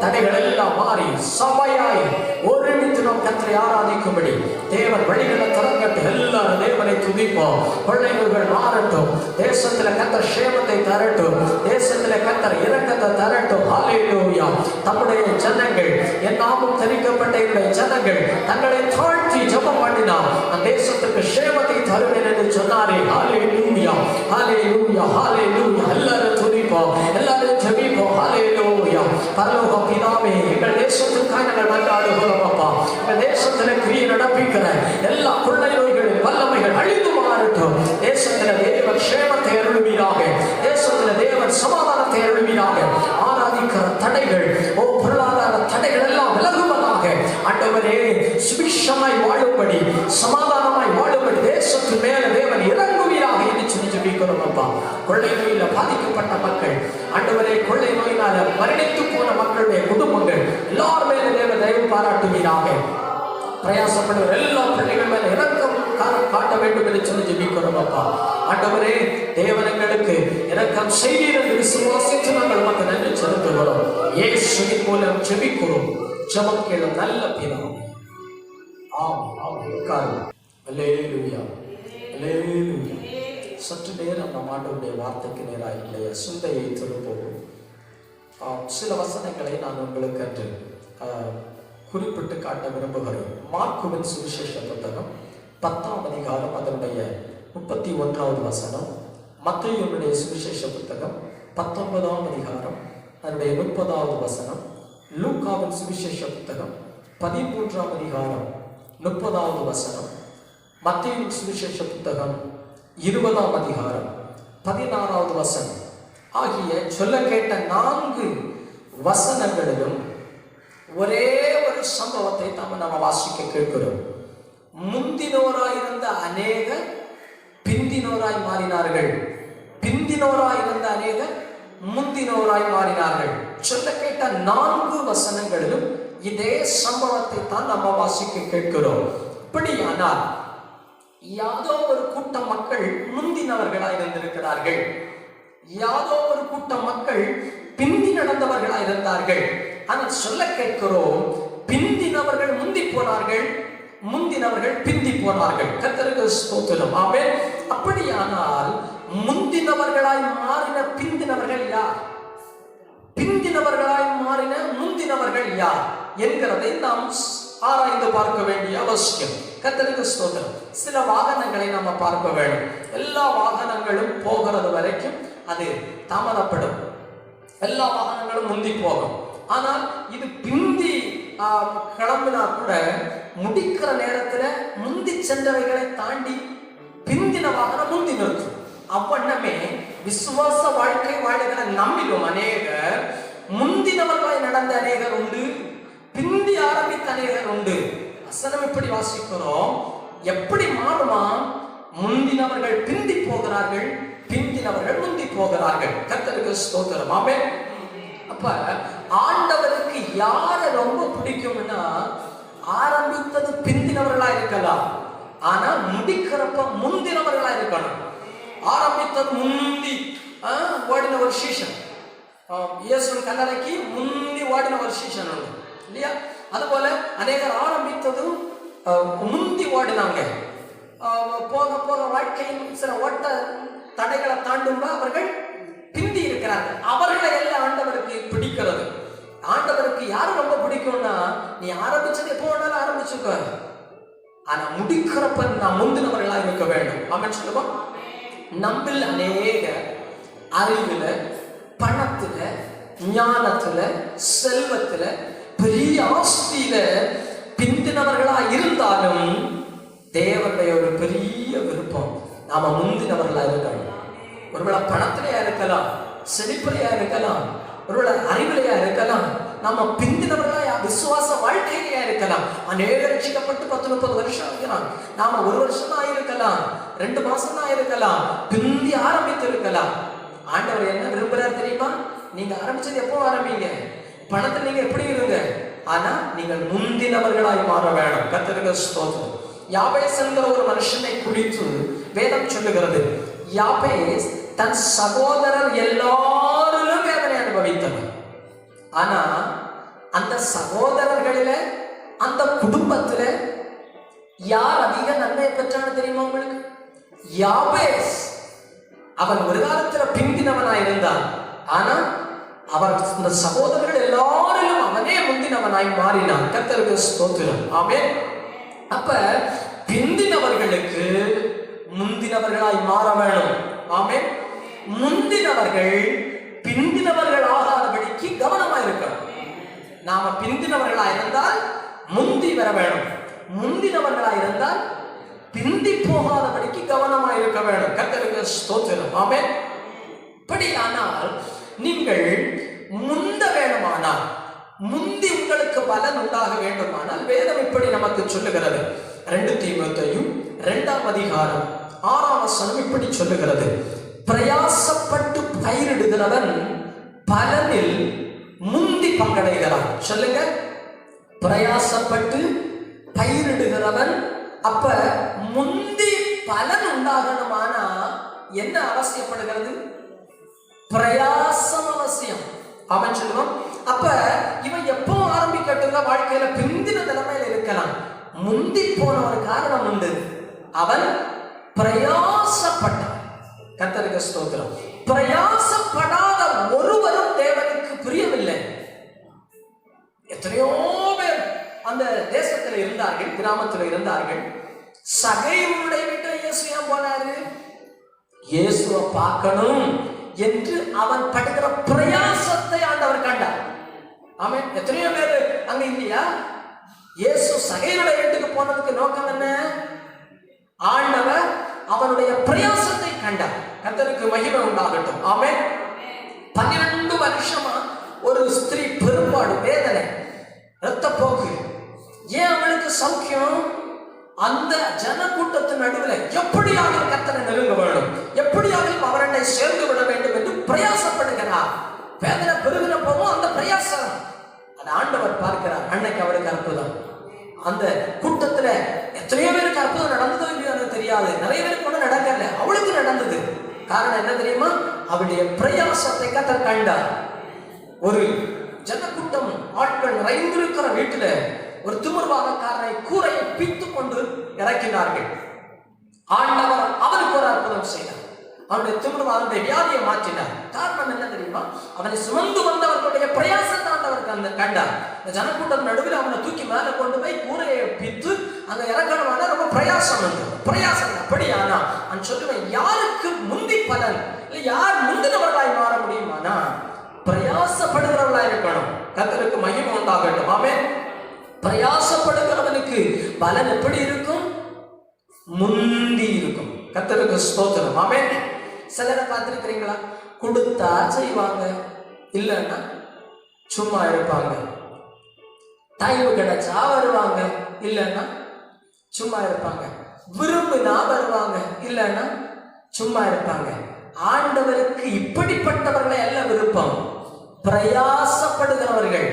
தடைகள் எல்லாம் மாறி சபையாய் ஒருமித்து நாம் கர்த்தரை ஆராதிக்கும்படி தேவன் வழிகளை திறக்கட்டு. எல்லாரும் தேவனை துதிப்போம். கொள்ளை நோய்கள் மாறட்டும். தேசத்துல கர்த்தர் சேமத்தை தரட்டும். தேசத்துல கர்த்தர் இரக்கத்தை தரட்டும். ஹல்லேலூயா. தம்முடைய ஜனங்கள், என் நாமம் தெரிவிக்கப்பட்ட என்னுடைய ஜனங்கள் தங்களை தாழ்த்தி ஜெபம் பண்ணினார், அந்த தேசத்துக்கு சேமத்தை தருவேன் என்று சொன்னாரே. ஹல்லேலூயா, ஹல்லேலூயா, ஹல்லேலூயா. எல்லாரும் துதிப்போம், எல்லாரும் ஜெபிப்போம். ஹல்லேலூயா. பரலோக பிதாவே, எங்கள் தேசத்துக்காக நாங்கள் மன்றாடுகிறோம் அப்பா. எங்கள் தேசத்துல கிரியை நடப்பிக்கிற எல்லா கொள்ளை நோய்களின் வல்லமைகள் அழிந்து மாறட்டும். தேசத்துல தேவன் சேமத்தை அருள்வீராக. தேசத்துல தேவன் சமாதானத்தை அருள்வீராக. ஆராதிக்கிற தடைகள், பொருளாதார தடைகள் எல்லாம் விலகுவதாக. ஆண்டவரே, சுபிக்ஷமாய் வாழும்படி, சமாதானமாய் வாழும்படி தேசத்து மேல தேவன் இறங்குவீராக என்று சொல்லி ஜெபிக்கிறோம் அப்பா. கொள்ளை நோயில பாதிக்கப்பட்ட மக்கள், ஆண்டவரே, கொள்ளை நோயினால மரணித்து போன மக்களுடைய குடும்பங்கள் எல்லார் மேல தேவ தயவு பாராட்டுவீராக. பிரயாசப்படுகிற எல்லா பிள்ளைகள் மேல இரக்கம் காட்ட வேண்டும் என்று சொல்லி ஜெபிக்கிறோம் அப்பா. ஆண்டவரே, தேவனங்களுக்கு இரக்கம் செய்வீர் என்று விசுவாசித்து நாங்கள் உமக்கு நன்றி செலுத்துகிறோம். இயேசுவின் மூலம் ஜெபிக்கிறோம். ஜெபம் கேளும் நல்ல பிதாவே. ஆமென். அல்லேலூயா, அல்லேலூயா. சற்று நேரம் நம் ஆண்டவருடைய வார்த்தைக்கு நேராக இல்லையா சிந்தையை திருப்பவும் சில வசனங்களை நான் உங்களுக்கு அன்று குறிப்பிட்டு காட்ட விரும்புகிறேன். மார்க்குவின் சுவிசேஷ புத்தகம் 10ஆம் அதிகாரம் அதனுடைய 31வது வசனம், மத்தேயுவினுடைய சுவிசேஷ புத்தகம் 19ஆம் அதிகாரம் அதனுடைய 30வது வசனம், லூக்காவின் சுவிசேஷ புத்தகம் 13ஆம் அதிகாரம் 30வது வசனம், மத்தேயுவின் சுவிசேஷ புத்தகம் 20ஆம் அதிகாரம் 16வது வசனம் ஆகிய சொல்ல கேட்ட 4 வசனங்களிலும் ஒரே ஒரு சம்பவத்தை நம்ம வாசிக்க கேட்கிறோம். முந்தினோராய் இருந்த அநேக பிந்தினோராய் மாறினார்கள், பிந்தினோராய் இருந்த அநேக முந்தினோராய் மாறினார்கள். சொல்ல கேட்ட 4 வசனங்களிலும் இதே சம்பவத்தை தான் நம்ம வாசிக்க கேட்கிறோம். இப்படியானால் யாதோ ஒரு கூட்டம் மக்கள் முந்தினவர்களாய் இருந்திருக்கிறார்கள், யாதோ ஒரு கூட்டம் மக்கள் பிந்தி நடந்தவர்களாய் இருந்தார்கள். ஆனால் சொல்ல கேட்கிறோம், பிந்தினவர்கள் முந்தி போனார்கள், முந்தினவர்கள் பிந்தி போனார்கள். கர்த்தருக்கு ஸ்தோத்திரம். ஆமென். அப்படியானால் முந்தினவர்களாய் மாறின பிந்தினவர்கள் யார், பிந்தினவர்களாய் மாறின முந்தினவர்கள் யார் என்கிறதை நாம் ஆராய்ந்து பார்க்க வேண்டிய அவசியம். கர்த்தருக்கு ஸ்தோத்திரம். சில வாகனங்களை நம்ம பார்க்க வேண்டும். எல்லா வாகனங்களும் போகிறது வரைக்கும் அது தாமதப்படும், எல்லா வாகனங்களும் முந்தி போகும். ஆனால் இது பிந்தி கிளம்பினா கூட முடிக்கிற நேரத்துல முந்தி சென்றவைகளை தாண்டி பிந்தின வாகனம் முந்தி நிற்கும். அவ்வண்ணமே விசுவாச வாழ்க்கை வாழ்கிற நம்மிலும் அநேகர் முந்தினவர்களாய் நடந்த அநேகர் உண்டு, பிந்தி ஆரம்பித்த அநேகர் உண்டு. வசனம் இப்படி வாசிக்கிறோம். எப்படி மாறுமா? முந்தினவர்கள் பிந்தி போகிறார்கள், பிந்தினவர்கள் முந்தி போகிறார்கள். கர்த்தருக்கு ஸ்தோத்திரம். ஆமென். அப்ப ஆண்டவருக்கு யார ரொம்ப பிடிக்கும்னா, ஆரம்பித்தது பிந்தினவர்களா இருக்கலாம், ஆனா முடிக்கிறப்ப முந்தினவர்களா இருக்கணும். ஆரம்பித்தது முந்தி ஓடின ஒரு சீசன், இயேசு கல்லறைக்கு முந்தி ஓடின ஒரு சீசன் இல்லையா? அதுபோல அநேகர் ஆரம்பித்ததும் முந்தி ஓடினாங்க. போக போக வாழ்க்கையின் சில ஓட்ட தடைகளை தாண்டும் அவர்கள் பிந்தி இருக்கிறார்கள். அவர்களை எல்லாம் ஆண்டவருக்கு பிடிக்கிறது. ஆண்டவருக்கு யாரு ரொம்ப பிடிக்கும்னா, நீ ஆரம்பிச்சது எப்போ வேணாலும் ஆரம்பிச்சுக்க, ஆனா முடிக்கிறப்ப நான் முந்தினவர்களா இருக்க வேண்டும். ஆமென் சொல்லுவோம். நம்மில் அநேக அறிவுல, பணத்துல, ஞானத்துல, செல்வத்துல, பெரிய ஆஸ்தியில பிந்தினவர்களா இருந்தாலும் தேவனுடைய ஒரு பெரிய விருப்பம் நாம முந்தினவர்களா இருக்கணும். ஒருவேளை பணத்திலேயா இருக்கலாம், செழிப்பிலையா இருக்கலாம், ஒருவேளை அறிவிலையா இருக்கலாம், நம்ம பிந்தினவர்களா விசுவாச வாழ்க்கையிலேயா இருக்கலாம். அநேக ரட்சிக்கப்பட்டு 10-30 வருஷம் இருக்கலாம். நாம 1 வருஷம் தான் இருக்கலாம், 2 மாசம் தான் இருக்கலாம், பிந்தி ஆரம்பித்து இருக்கலாம். ஆண்டவர் என்ன விரும்புறார் தெரியுமா? நீங்க ஆரம்பிச்சது எப்போ ஆரம்பிங்க, பணத்தில் நீங்க எப்படி இருங்க, ஆனா நீங்கள் முந்தினவர்களாய் மாற வேணும். கர்த்தருக்கு ஸ்தோத்திரம். யாபேஸ் என்கிற ஒரு மனுஷனை குறித்து வேதம் சொல்லுகிறது, யாபேஸ் தன் சகோதரர் எல்லாரிலும் வேதனை அனுபவித்தவர். ஆனா அந்த சகோதரர்களில, அந்த குடும்பத்துல யார் அதிக நன்மை பெற்றான்னு தெரியுமா உங்களுக்கு? யாபேஸ். அவன் ஒரு காலத்துல பிந்தினவனாய் இருந்தான், ஆனா அவர் இந்த சகோதரர்கள் எல்லாரிலும் அவனே முந்தினவனாய் மாறினான். கர்த்தருக்கு ஸ்தோத்திரம். ஆமென். அப்ப பிந்தினவர்களுக்கு முந்தினவர்களாய் மாற வேணும். ஆமென். முந்தினவர்கள் பிந்தினவர்கள் ஆகாதபடிக்கு கவனமா இருக்கணும். நாம பிந்தினவர்களா இருந்தால் முந்தி வர வேணும், முந்தினவர்களா இருந்தால் பிந்தி போகாதபடிக்கு கவனமா இருக்க வேணும். கர்த்தருக்கு ஸ்தோத்திரம். ஆமென். அப்படியானால் நீங்கள் முந்த வேணுமானால், முந்தி உங்களுக்கு பலன் உண்டாக வேண்டுமானால் வேதம் இப்படி நமக்கு சொல்லுகிறது. 2 தீமோத்தேயு 2ஆம் அதிகாரம் 6ஆம் வசனம் இப்படி சொல்லுகிறது, பிரயாசப்பட்டு பயிரிடுகிறவன் பலனில் முந்தி பங்கடைகிறான். சொல்லுங்க, பிரயாசப்பட்டு பயிரிடுகிறவன். அப்ப முந்தி பலன் உண்டாகணுமானா என்ன அவசியப்படுகிறது? பிரயாசம் அவசியம். அவன் சொல்லுவான், அப்ப இவன் எப்போ ஆரம்பிக்கட்டுங்க, வாழ்க்கையில பிந்தின நிலைமையில இருக்கலாம், முந்தி போன ஒரு காரணம் உண்டு, அவன் பிரயாசப்பட்டான். கர்த்தருக்கு ஸ்தோத்திரம். பிரயாசப்படாத ஒருவரும் தேவனுக்கு பிரியமில்லை. எத்தனையோ பேர் அந்த தேசத்தில் இருந்தார்கள், கிராமத்தில் இருந்தார்கள். சகையுடைய வீட்டில் இயேசு ஏன் போனாரு? இயேசுவை பார்க்கணும் என்று அவன் படுகிற பிரயாசத்தை ஆண்டவர் கண்டார். ஆமென். எத்தனையோ பேர் அங்க இல்லையா? இயேசு சகையுடைய வீட்டுக்கு போனதுக்கு நோக்கம் என்ன? ஆண்டவர் அவனுடைய பிரயாசத்தை கண்டார். கர்த்தருக்கு மகிமை உண்டாகட்டும். ஆமென். 12 வருஷமா ஒரு ஸ்திரீ பெரும்பாடு, வேதனை, இரத்தப்போக்கு. ஏன் அவளுக்கு சௌக்கியம்? அந்த ஜன கூட்டத்தின் நடுவில் எப்படியாக கர்த்தரை நெருங்க வேண்டும், எப்படியாக அவரை சேர்ந்து விட வேண்டும் என்று பிரயாசப்படுகிறார். வேதனை பெருகின போதும் அந்த பிரயாசம் அந்த ஆண்டவர் பார்க்கிறார். அன்னைக்கு அவளுக்கு அற்புதம். அந்த கூட்டத்துல எத்தனையோ பேருக்கு அற்புதம் நடந்ததோ இல்லையோ எனக்கு தெரியாது, நிறைய பேருக்கு ஒன்றும் நடக்கல, அவளுக்கு நடந்தது. காரணம் என்ன தெரியுமா? அவளுடைய பிரயாசத்தை கர்த்தர் கண்டார். ஒரு ஜனக்கூட்டம் ஆட்கள் நிறைந்திருக்கிற வீட்டுல ஒரு திமிர்வாதக்காரனை கூரையை பித்து கொண்டு இறக்கினார்கள். ஆண்டவர் அவனுக்கு ஒரு அற்புதம் செய்தார். அவனுடைய திமிர்வாதத்தை வியாதியை மாற்றினார். காரணம் என்ன தெரியுமா? அவனை சுமந்து வந்தவர்களுடைய பிரயாசத்தை ஆண்டவர் கண்டார். இந்த ஜனக்கூட்டம் நடுவில் அவனை தூக்கி மேல கொண்டு போய் கூரையை பித்து அங்க இறக்கணுமான ரொம்ப பிரயாசம் உண்டு. பிரயாசம் அப்படியானா நான் சொல்லுவேன், யாருக்கு முந்தி பலன் இல்லை, யார் முந்தினவர்களாய் மாற முடியுமானா பிரயாசப்படுகிறவர்களாய் இருக்கணும். கர்த்தருக்கு மகிமை உண்டாகட்டும். ஆமென். பிரயாசப்படுகிறவனுக்கு பலன் எப்படி இருக்கும்? முந்தி இருக்கும். கர்த்தருக்கு ஸ்தோத்திரம். ஆமென். சிலரை பார்த்திருக்கிறீங்களா? கொடுத்தா செய்வாங்க, இல்லைன்னா சும்மா இருப்பாங்க. தயவு கிடைச்சா வருவாங்க, இல்லைன்னா சும்மா இருப்பாங்க. விரும்பினா வருவாங்க, இல்லைன்னா சும்மா இருப்பாங்க. ஆண்டவருக்கு இப்படிப்பட்டவர்களை எல்லாம் விருப்பம். பிரயாசப்படுகிறவர்கள்.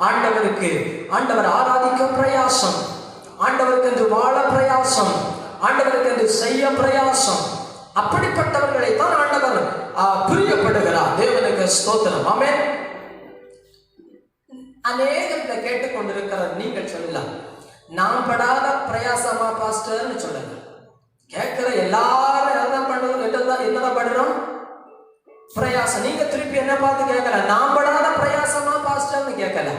ஆண்டவருக்கு, ஆண்டவர் ஆராதிக்க பிரயாசம், ஆண்டவருக்கு என்று வாழ பிரயாசம், ஆண்டவருக்கு என்று செய்ய பிரயாசம். அப்படிப்பட்டவர்களை தான் ஆண்டவர் பிரியப்படுகிறார். தேவனுக்கு ஸ்தோத்திரம். ஆமென். அநேகத்தை கேட்டுக்கொண்டிருக்கிற நீங்கள் சொல்லலாம், நான் படாத பிரயாசமா பாஸ்டர்னு சொல்லல. கேட்கிற எல்லாரும் என்னதான் பண்ணுவோம், என்னதான் படுறோம்? பிரயாசம். நீங்க திருப்பி என்ன பார்த்து கேட்கல, நான் படாத பிரயாசமா பாஸ்டர்னு கேட்கல.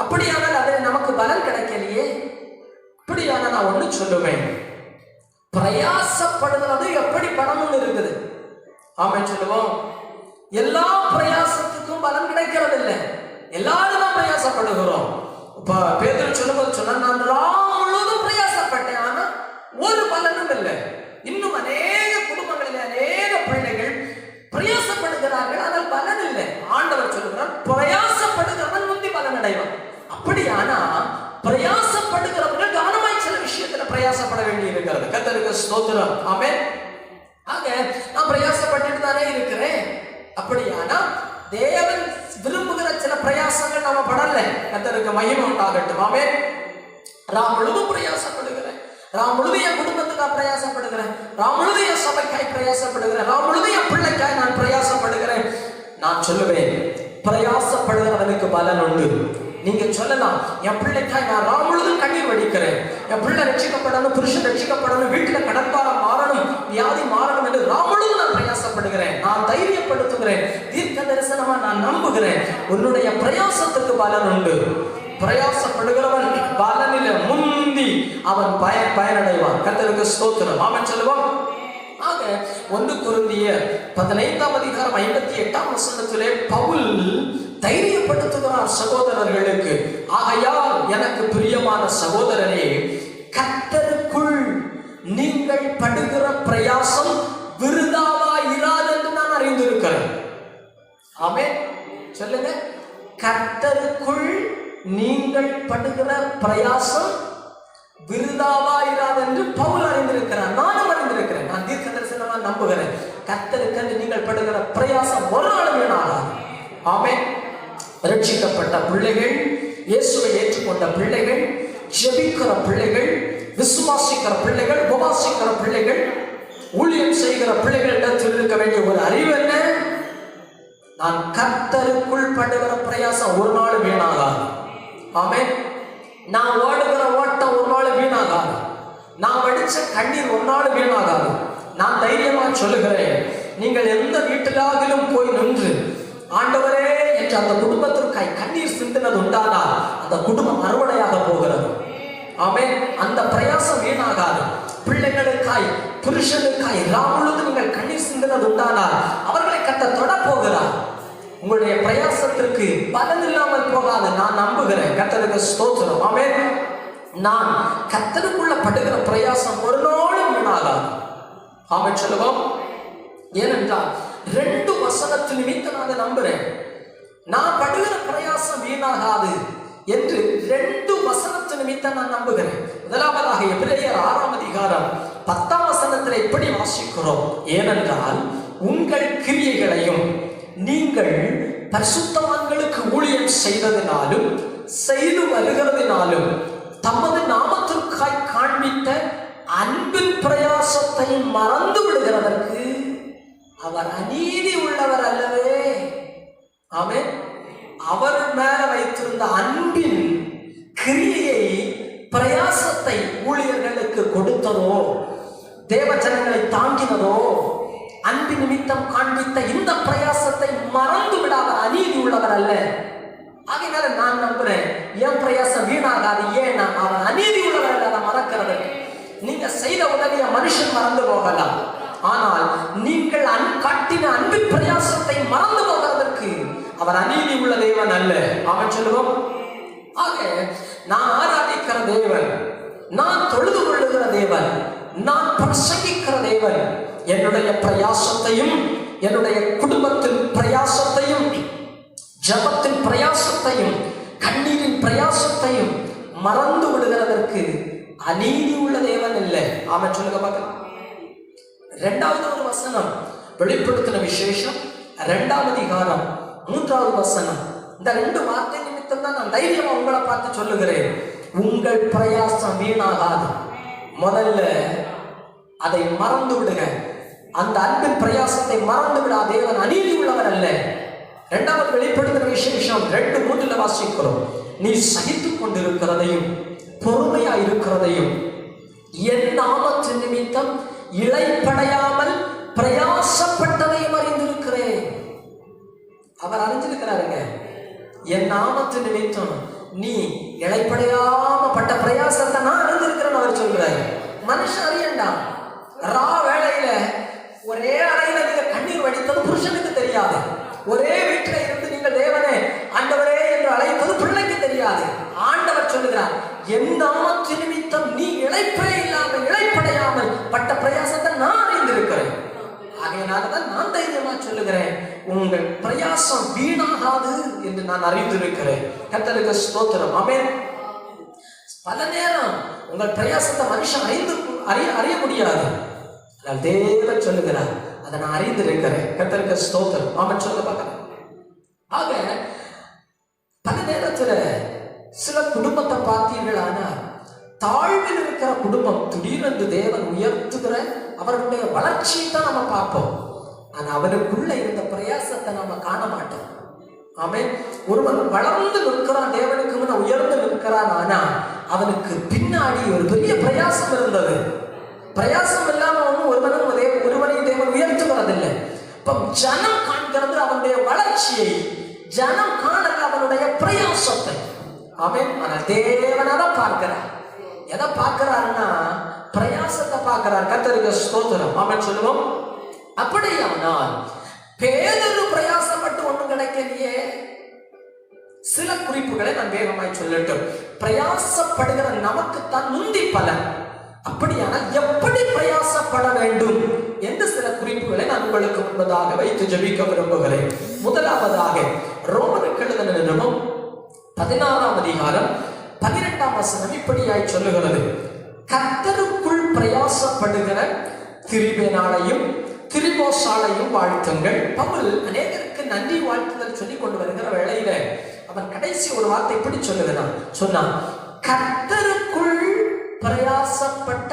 அப்படியானால் அது நமக்கு பலன் கிடைக்கலையே. அப்படியான நான் ஒண்ணு சொல்லுவேன், பிரயாசப்படுகிறது எப்படி பலனும் இருக்குது. ஆமென் சொல்லுவோம். எல்லா பிரயாசத்துக்கும் பலன் கிடைக்கிறது இல்லை. எல்லாரும் தான் பிரயாசப்படுகிறோம். இப்ப பேதுரு சொல்லும்போது சொன்ன, நான் ராம் முழுவதும் பிரயாசப்பட்டேன், ஆனா ஒரு பலனும் இல்லை. இன்னும் அநேக குடும்பங்களிலே அநேக பிள்ளைகள் பிரயாசப்படுகிறார்கள், ஆனால் பலன் இல்லை. ஆண்டவர் சொல்லுகிறார், பிரயாசப்படுகிறவன் முந்தி பலன் அடைவான். அப்படியானா பிரயாசப்படுகிறவர்கள் கவனமாய் சில விஷயத்துல பிரயாசப்பட வேண்டி இருக்கிறது. கர்த்தருக்கு ஸ்தோத்திரம். ஆமென். ஆக நான் பிரயாசப்பட்டு தானே இருக்கிறேன். அப்படியானா தேவன் விரும்புகிற சில பிரயாசங்கள் நாம படல. கர்த்தருக்கு மகிமை உண்டாகட்டும். ஆமென். நான் முழுதும் பிரயாசப்படுகிறேன், நான் முழுதும் என் குடும்பத்துக்காக பிரயாசப்படுகிறேன், நான் முழுதும் என் சபைக்காய் பிரயாசப்படுகிறேன், நான் முழுதும் என் பிள்ளைக்காய் நான் பிரயாசப்படுகிறேன். நான் சொல்லுவேன், பிரயாசப்படுகிறவனுக்கு பலன் உண்டு. நீங்க சொல்லலாம், என் பிள்ளைக்காய் நான் ராம் முழுதும் கண்ணீர் வடிக்கிறேன், என் பிள்ளை ரட்சிக்கப்படணும், புருஷன் ரட்சிக்கப்படணும், வீட்டுல கடன்பாரம் மாறணும், வியாதி மாறணும் என்று ராம் முழுதும் நான் பிரயாசப்படுகிறேன், நான் தைரியப்படுத்துகிறேன், தீர்க்க தரிசனமா நான் நம்புகிறேன். உன்னுடைய பிரயாசத்துக்கு பலன் உண்டு. பிரயாசப்படுகிறவன் பலனில முந்தி அவன் பயனடைவான். கர்த்தருக்கு ஸ்தோத்திரம். ஆமென் சொல்லுவோம். ஆக 1 கொரிந்தியர் 15:58 பவுல் தைரியப்படுத்துகிறார் சகோதரர்களுக்கு. ஆகையால் எனக்கு பிரியமான சகோதரரே, கர்த்தருக்குள் நீங்கள் படுகிற பிரயாசம் விருதாவா இராது என்று நான் அறிந்திருக்கிறேன். ஆமென் சொல்லுங்க. கர்த்தருக்குள் நீங்கள் படுகிற பிரயாசம் விருதாவா இராது என்று பவுல் அறிந்திருக்கிறார், நானும் அறிந்திருக்கிறேன். நான் தீர்க்க தரிசனமா நம்புகிறேன். கர்த்தருக்கு நீங்கள் படுகிற பிரயாசம் ஒரு நாளும் வீணாகாது. ஆமென். ரட்சிக்கப்பட்ட பிள்ளைகள், இயேசுவை ஏற்றுக்கொண்ட பிள்ளைகள், ஜெபிக்கிற பிள்ளைகள், விசுவாசிக்கிற பிள்ளைகள், உபவாசிக்கிற பிள்ளைகள், ஊழியம் செய்கிற பிள்ளைகளிடத்தில் இருக்க வேண்டிய ஒரு அறிவு என்ன? நான் கர்த்தருக்குள் படுகிற பிரயாசம் ஒரு நாள் வீணாகாது. ஆமென். நான் ஓடுகிற ஓட்டம் ஒரு நாள் வீணாகாது. நான் வடிச்ச கண்ணீர் ஒரு நாள் வீணாகாது. நான் தைரியமா சொல்லுகிறேன், நீங்கள் எந்த வீட்டிலாகிலும் போய் நின்று ஆண்டவரே என்று அந்த குடும்பத்திற்காய் கண்ணீர் சிந்தினது உண்டானால் அந்த குடும்பம் அறுவடையாக போகிறது. ஆமென். அந்த பிரயாசம் வீணாகாது. பிள்ளைகளுக்காய், புருஷனுக்காய் ராமுழுது நீங்கள் கண்ணீர் சிந்தினது உண்டானால் அவர்களை கர்த்தர் தொட போகிறார். உங்களுடைய பிரயாசத்திற்கு பலன் இல்லாமல் போகாது, நான் நம்புகிறேன். கர்த்தருக்கு ஸ்தோத்திரம். ஆமென். நான் கர்த்தருக்குள்ள படுகிற பிரயாசம் ஒரு நாளும் வீணாகாது. ஆமென் சொல்லுவோம். ஏனென்றால் 2 வசனத்து நிமித்தம் நான் நம்புறேன். நான் படுகிற பிரயாசம் வீணாகாது என்று 2 வசனத்து நிமித்தம் நான் நம்புகிறேன். முதலாவதாக எபிரேயர் 6:10 இப்படி வாசிக்கிறோம். ஏனென்றால் உங்கள் கிரியைகளையும் நீங்கள் பரிசுத்தவான்களுக்கு ஊழியம் செய்ததினாலும் செய்து வருகிறதினாலும் தமது நாமத்திற்காய் காண்பித்த அன்பின் பிரயாசத்தை மறந்து விடுகிறதற்கு அவர் அநீதி உள்ளவர் அல்லவே. ஆமென். அவர் மேல வைத்திருந்த அன்பின் கிரியையை, பிரயாசத்தை ஊழியர்களுக்கு கொடுத்ததோ, தேவ ஜனங்களை தாங்கினதோ, அன்பு நிமித்தம் காண்பித்த இந்த பிரயாசத்தை மறந்து விட அவர் அநீதி உள்ளவர் அல்ல. ஆகையினால நான் நம்புறேன், என் பிரயாசம் வீணாகாது. ஏன்னா அவர் அநீதி உள்ளவர் அல்ல. அதை மறக்கிறது. நீங்க செய்த உதவிய மனுஷன் மறந்து போகலாம், ஆனால் நீங்கள் காட்டின அன்பின் பிரயாசத்தை மறந்து போகிறதற்கு அவர் அநீதி உள்ள தேவன் அல்ல. அவன் சொல்லுவோம். ஆக நான் ஆராதிக்கிற தேவன், நான் தொழுது கொள்ளுகிற தேவன், நான் பிரசங்கிக்கிற தேவன் என்னுடைய பிரயாசத்தையும், என்னுடைய குடும்பத்தின் பிரயாசத்தையும், ஜபத்தின் பிரயாசத்தையும், கண்ணீரின் பிரயாசத்தையும் மறந்து விடுகிறதற்கு அநீதி உள்ள தேவன் இல்லை. அவன் சொல்லுங்க பார்க்கலாம். 2வது ஒரு வசனம் வெளிப்படுத்தின விசேஷம் 2ஆம் அதிகாரம் 3வது வசனம். இந்த 2 வார்த்தை நிமித்தம் தான் நான் தைரியமா உங்களை பார்த்து சொல்லுகிறேன், உங்கள் பிரயாசம் வீணாகாது. முதல்ல அதை மறந்து விடுங்க. அந்த அன்பின் பிரயாசத்தை மறந்து விட தேவன் அநீதி உள்ளவர் அல்ல. 2வது வெளிப்படுத்தின விசேஷம் 2:3 வாசிக்கிறோம். நீ சகித்துக் கொண்டிருக்கிறதையும் பொறுமையா இருக்கிறதையும் என் நாமத்தின் நிமித்தம் இளைப்படையாமல் பிரயாசப்பட்டதையும் அறிந்திருக்கிறேன். அவர் அறிஞ்சிருக்கிறாருங்க. என் நாமத்தின் நிமித்தம் நீ இளைப்படையாம பட்ட பிரயாசத்தை நான் அறிந்திருக்கிறேன் அவர் சொல்கிறார். மனுஷன் அறியண்டாம். ரா வேளையில ஒரே அறையில நீங்க கண்ணீர் வடித்தது புருஷனுக்கு தெரியாது. ஒரே வீட்டில இருந்து நீங்கள் தேவனே ஆண்டவரே என்று அழைத்தது பிள்ளைக்கு தெரியாது. ஆண்டவர் சொல்லுகிறார், என் நாமத்தின் நிமித்தம் நீ இளைப்பே இல்லாமல் இளைப்படையாமல் பட்ட பிரயாசத்தை நான் தைரியமா சொல்லுகிறேன், உங்கள் பிரயாசம் வீணாகாது என்று நான் அறிந்திருக்கிறேன். கர்த்தருக்கு ஸ்தோத்திரம். ஆமென். பல நேரம் உங்கள் பிரயாசத்தை மனுஷன் அறிய முடியாது. தேவன் சொல்லுகிறார், அதை நான் அறிந்திருக்கிறேன். கர்த்தருக்கு ஸ்தோத்திரம். ஆமென். சொல்ல பார்க்கலாம். ஆக பல நேரத்துல சில குடும்பத்தை பார்த்தீர்களானா, தாழ்வில் இருக்கிற குடும்பம் திடீரென்று தேவன் உயர்த்துகிற அவர்களுடைய வளர்ச்சியை தான் நம்ம பார்ப்போம். ஆனா அவருக்குள்ள இருந்த பிரயாசத்தை நாம காண மாட்டோம். ஆமென். ஒருவன் வளர்ந்து நிற்கிறான், தேவனுக்கு முன்ன உயர்ந்து நிற்கிறான். ஆனா அவனுக்கு பின்னாடி ஒரு பெரிய பிரயாசம் இருந்தது. பிரயாசம் இல்லாம ஒருவனையும் தேவன் உயர்த்துகிறதில்லை. இப்ப ஜனம் காண்கிறது அவனுடைய வளர்ச்சியை, ஜனம் காணல அவனுடைய பிரயாசத்தை. ஆமென். ஆனா தேவன் அதை பார்க்கிறார். எதை பார்க்கிறாருன்னா பிரயாசத்தை பார்க்கிறார். கர்த்தருக்கு ஸ்தோத்திரம். ஆமென் சொல்லுவோம். அப்படியானால் பேதுரு பிரயாசப்பட்டு ஒண்ணும் கிடைக்கலையே. சில குறிப்புகளை நான் வேகமாய் சொல்லட்டும். பிரயாசப்படுகிற நமக்குத்தான் முந்தி பலன். அப்படியானால் எப்படி பிரயாசப்பட வேண்டும் என்று சில குறிப்புகளை நான் உங்களுக்கு முன்பதாக வைத்து ஜெபிக்க விரும்புகிறேன். முதலாவதாக ரோமருக்கு எழுதின நிருபம் 16ஆம் அதிகாரம் 12ஆம் வசனம் இப்படியாய் சொல்லுகிறது, கர்த்தருக்குள் பிரயாசப்படுகிற திரிபேனாளையும் திரிபோசாலையும் வாழ்த்துங்கள். பவுல் அநேகருக்கு நன்றி வாழ்த்துதல் சொல்லி கொண்டு வருகிற வேளையில அவன் கடைசி ஒரு வார்த்தை இப்படி சொல்லுகிறான். சொன்னான், கர்த்தருக்குள் பிரயாசப்பட்ட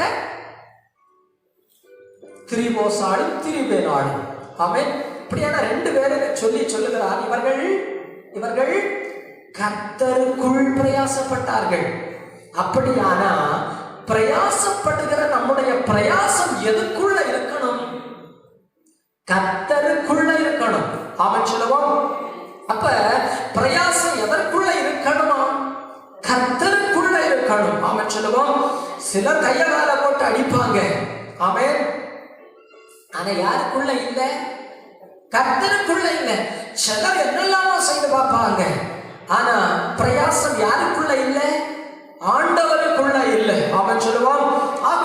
திரிபோசாலும் திரிபேனாளும். ஆமென். இப்படியான ரெண்டு பேரை சொல்லி சொல்லுகிறார். இவர்கள் கர்த்தருக்குள் பிரயாசப்பட்டார்கள். அப்படியானா பிரயாசப்படுகிற நம்முடைய பிரயாசம் எதுக்குள்ள இருக்கணும்? கர்த்தருக்குள்ள இருக்கணும். ஆமென் சொல்லுவோம். அப்ப பிரயாசம் எதற்குள்ள இருக்கணுமா? கர்த்தருக்குள்ள இருக்கணும். ஆமென் சொல்லுவோம். சிலர் கைய கால போட்டு அடிப்பாங்க. ஆமென். ஆனா யாருக்குள்ள இல்ல? கர்த்தருக்குள்ள இல்ல. சிலர் என்னெல்லாமோ செய்து பார்ப்பாங்க. ஆனா பிரயாசம் யாருக்குள்ள இல்ல? ஆண்டவருக்குள்ள இல்ல. ஆமென் சொல்லுவோம். ஆக